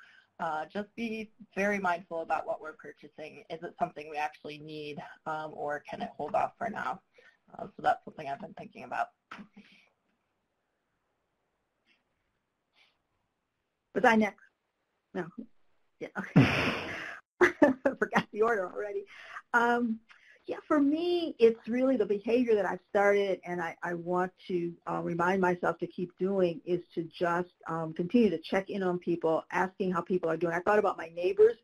just be very mindful about what we're purchasing. Is it something we actually need, or can it hold off for now? So that's something I've been thinking about. Was I next? No. Yeah. Okay. I forgot the order already. Yeah, for me, it's really the behavior that I've started, and I want to remind myself to keep doing, is to just continue to check in on people, asking how people are doing. I thought about my neighbors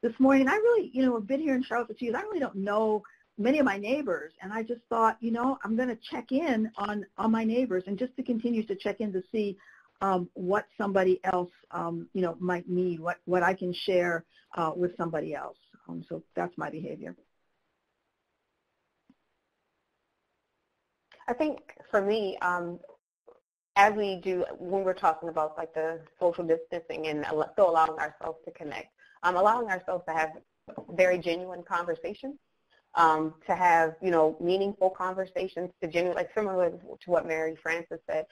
this morning. I really, I've been here in Charlotte for 2 years. I really don't know many of my neighbors, and I just thought, I'm going to check in on my neighbors, and just to continue to check in to see what somebody else, might need, what I can share with somebody else. So that's my behavior. I think for me, as we do, when we're talking about the social distancing and still allowing ourselves to connect, allowing ourselves to have very genuine conversations, to have, meaningful conversations, to genuine, similar to what Mary Frances said,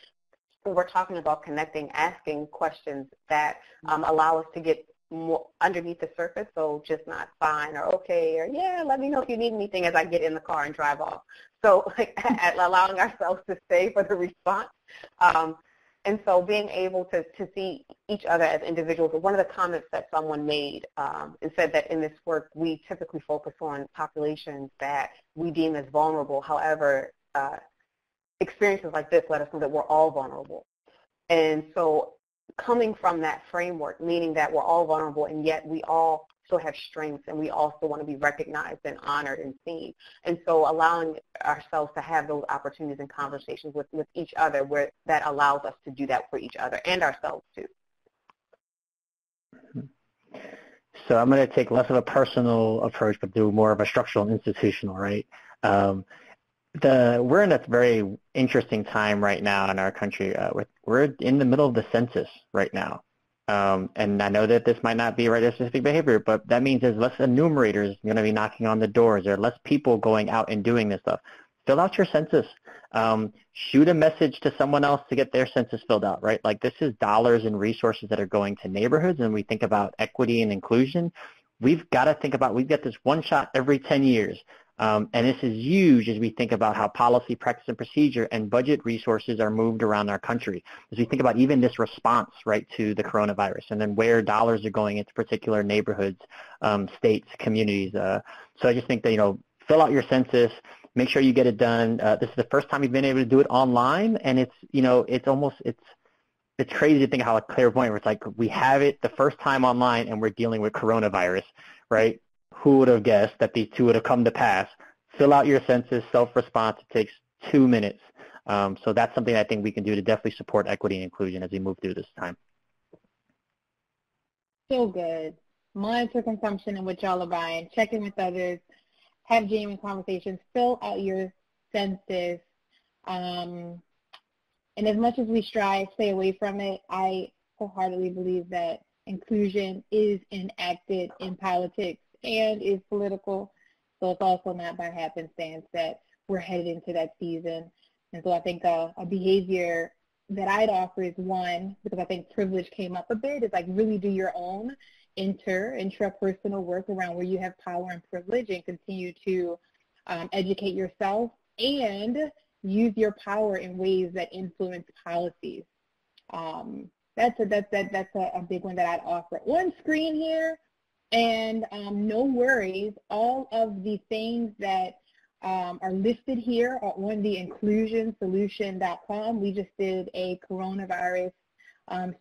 when we're talking about connecting, asking questions that allow us to get more underneath the surface, so just not fine or okay or yeah, let me know if you need anything as I get in the car and drive off. So allowing ourselves to stay for the response. And so being able to see each other as individuals. One of the comments that someone made and said that in this work we typically focus on populations that we deem as vulnerable. However, experiences like this let us know that we're all vulnerable. And so coming from that framework, meaning that we're all vulnerable and yet we all still have strengths and we also want to be recognized and honored and seen. And so allowing ourselves to have those opportunities and conversations with each other where that allows us to do that for each other and ourselves too. So I'm going to take less of a personal approach but do more of a structural and institutional, right? We're in a very interesting time right now in our country. We're in the middle of the census right now. And I know that this might not be right-specific behavior, but that means there's less enumerators going to be knocking on the doors. There are less people going out and doing this stuff. Fill out your census. Shoot a message to someone else to get their census filled out, right? This is dollars and resources that are going to neighborhoods, and we think about equity and inclusion. We've got to think about, we've got this one shot every 10 years. And this is huge as we think about how policy, practice, and procedure and budget resources are moved around our country. As we think about even this response, right, to the coronavirus, and then where dollars are going into particular neighborhoods, states, communities. So I just think that, fill out your census, make sure you get it done. This is the first time we've been able to do it online, and it's crazy to think how a clairvoyant, where it's we have it the first time online and we're dealing with coronavirus, right? Who would have guessed that these two would have come to pass? Fill out your census, self-response. It takes 2 minutes. So that's something I think we can do to definitely support equity and inclusion as we move through this time. So good. Monitor consumption and what y'all are buying. Check in with others. Have genuine conversations. Fill out your census. And as much as we strive, stay away from it, I wholeheartedly believe that inclusion is enacted in politics and is political, so it's also not by happenstance that we're headed into that season. And so I think a behavior that I'd offer is one, because I think privilege came up a bit, is really do your own intrapersonal work around where you have power and privilege and continue to educate yourself and use your power in ways that influence policies. That's a big one that I'd offer. On screen here, and no worries, all of the things that are listed here are on the inclusionsolution.com. We just did a coronavirus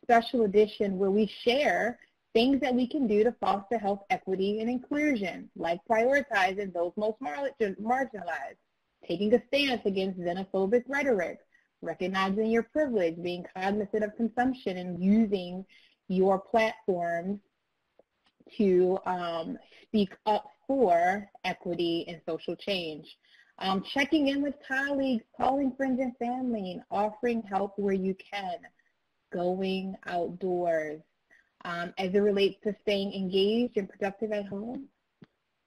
special edition where we share things that we can do to foster health equity and inclusion, like prioritizing those most marginalized, taking a stance against xenophobic rhetoric, recognizing your privilege, being cognizant of consumption, and using your platforms to speak up for equity and social change. Checking in with colleagues, calling friends and family, and offering help where you can. Going outdoors. As it relates to staying engaged and productive at home,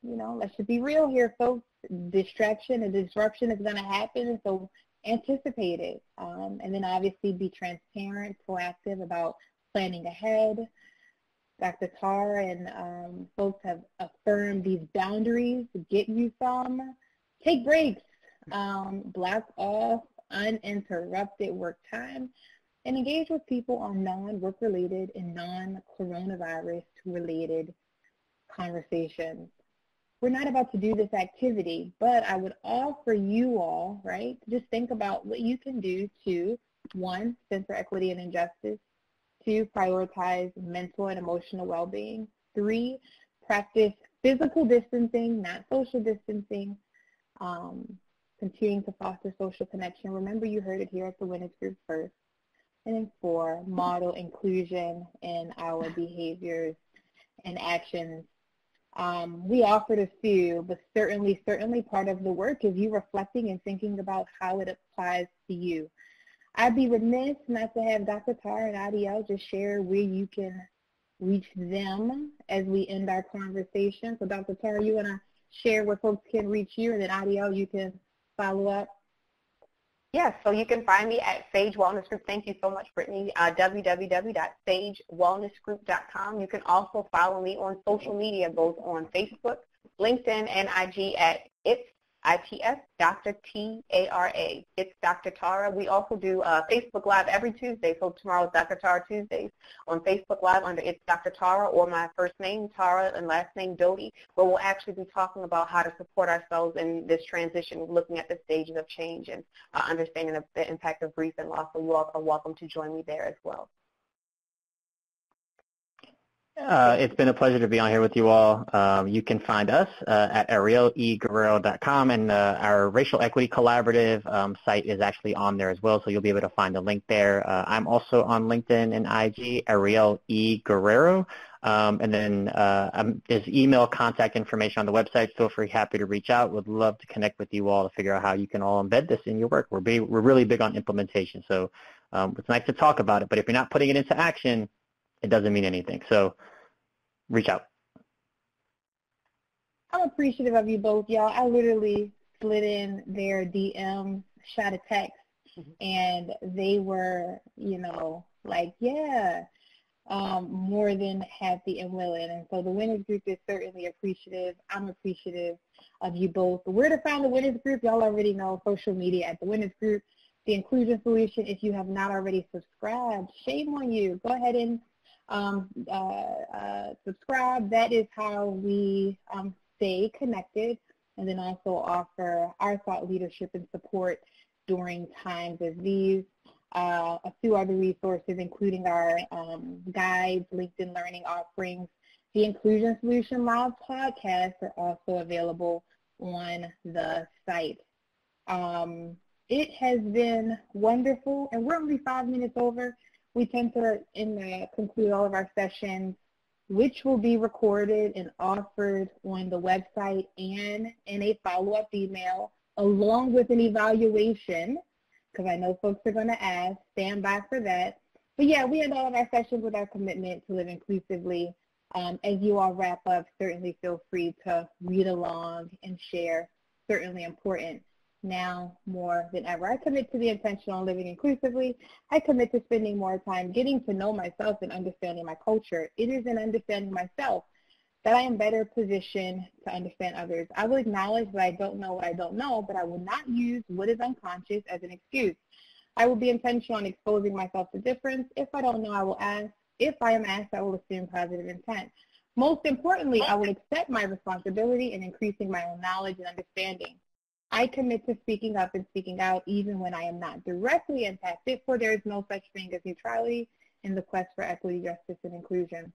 let's just be real here, folks. Distraction and disruption is going to happen, and so anticipate it. And then obviously be transparent, proactive about planning ahead. Dr. Tara and folks have affirmed these boundaries to get you some. Take breaks, block off uninterrupted work time, and engage with people on non-work-related and non-coronavirus-related conversations. We're not about to do this activity, but I would offer you all, right, to just think about what you can do to, 1, center equity and injustice, 2, prioritize mental and emotional well-being, 3, practice physical distancing, not social distancing, continuing to foster social connection. Remember, you heard it here at the Winners Group first. And then 4, model inclusion in our behaviors and actions. We offered a few, but certainly part of the work is you reflecting and thinking about how it applies to you. I'd be remiss not to have Dr. Tara and Ariel just share where you can reach them as we end our conversation. So Dr. Tara, you want to share where folks can reach you, and then Ariel, you can follow up? Yes, so you can find me at Sage Wellness Group. Thank you so much, Brittany. www.sagewellnessgroup.com. You can also follow me on social media, both on Facebook, LinkedIn, and IG at ITS Dr. T-A-R-A. It's Dr. Tara. We also do Facebook Live every Tuesday, so tomorrow's Dr. Tara Tuesdays on Facebook Live under It's Dr. Tara, or my first name, Tara, and last name, Doaty, where we'll actually be talking about how to support ourselves in this transition, looking at the stages of change and understanding the impact of grief and loss. So you all are welcome to join me there as well. It's been a pleasure to be on here with you all. You can find us at arielguerrero.com, and our Racial Equity Collaborative site is actually on there as well, so you'll be able to find a link there. I'm also on LinkedIn and IG, Ariel E. Guerrero, and then there's email contact information on the website. Feel free, happy to reach out. Would love to connect with you all to figure out how you can all embed this in your work. We're really big on implementation, so it's nice to talk about it, but if you're not putting it into action, it doesn't mean anything. So reach out. I'm appreciative of you both, y'all. I literally slid in their DM, shot a text, and they were, like, yeah, more than happy and willing. And so the Winners Group is certainly appreciative. I'm appreciative of you both. Where to find the Winners Group, y'all already know, social media at the Winners Group. The Inclusion Solution, if you have not already subscribed, shame on you. Go ahead and subscribe. That is how we stay connected, and then also offer our thought leadership and support during times as these. A few other resources, including our guides, LinkedIn Learning offerings. The Inclusion Solution Live podcasts are also available on the site. It has been wonderful, and we're only 5 minutes over. We tend to conclude all of our sessions, which will be recorded and offered on the website and in a follow-up email, along with an evaluation, because I know folks are going to ask. Stand by for that. But yeah, we end all of our sessions with our commitment to live inclusively. As you all wrap up, certainly feel free to read along and share. Certainly important. now more than ever. I commit to be intentional on living inclusively. I commit to spending more time getting to know myself and understanding my culture. It is in understanding myself that I am better positioned to understand others. I will acknowledge that I don't know what I don't know, but I will not use what is unconscious as an excuse. I will be intentional in exposing myself to difference. If I don't know, I will ask. If I am asked, I will assume positive intent. Most importantly, I will accept my responsibility in increasing my own knowledge and understanding. I commit to speaking up and speaking out even when I am not directly impacted, for there is no such thing as neutrality in the quest for equity, justice, and inclusion.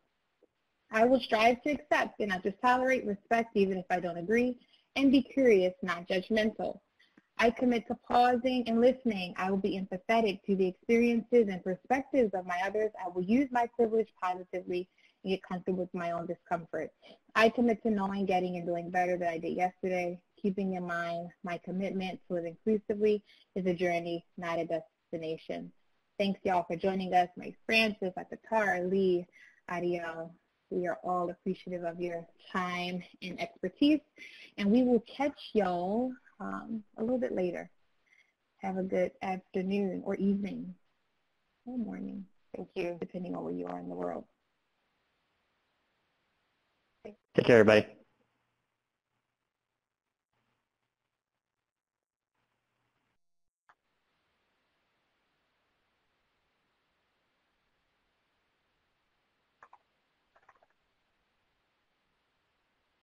I will strive to accept and not just tolerate, respect even if I don't agree, and be curious, not judgmental. I commit to pausing and listening. I will be empathetic to the experiences and perspectives of my others. I will use my privilege positively and get comfortable with my own discomfort. I commit to knowing, getting, and doing better than I did yesterday. Keeping in mind my commitment to live inclusively is a journey, not a destination. Thanks, y'all, for joining us. Mike Francis, Dr. Tara, Leigh, Ariel. We are all appreciative of your time and expertise, and we will catch y'all a little bit later. Have a good afternoon or evening or morning. Thank you. Depending on where you are in the world. Take care, everybody.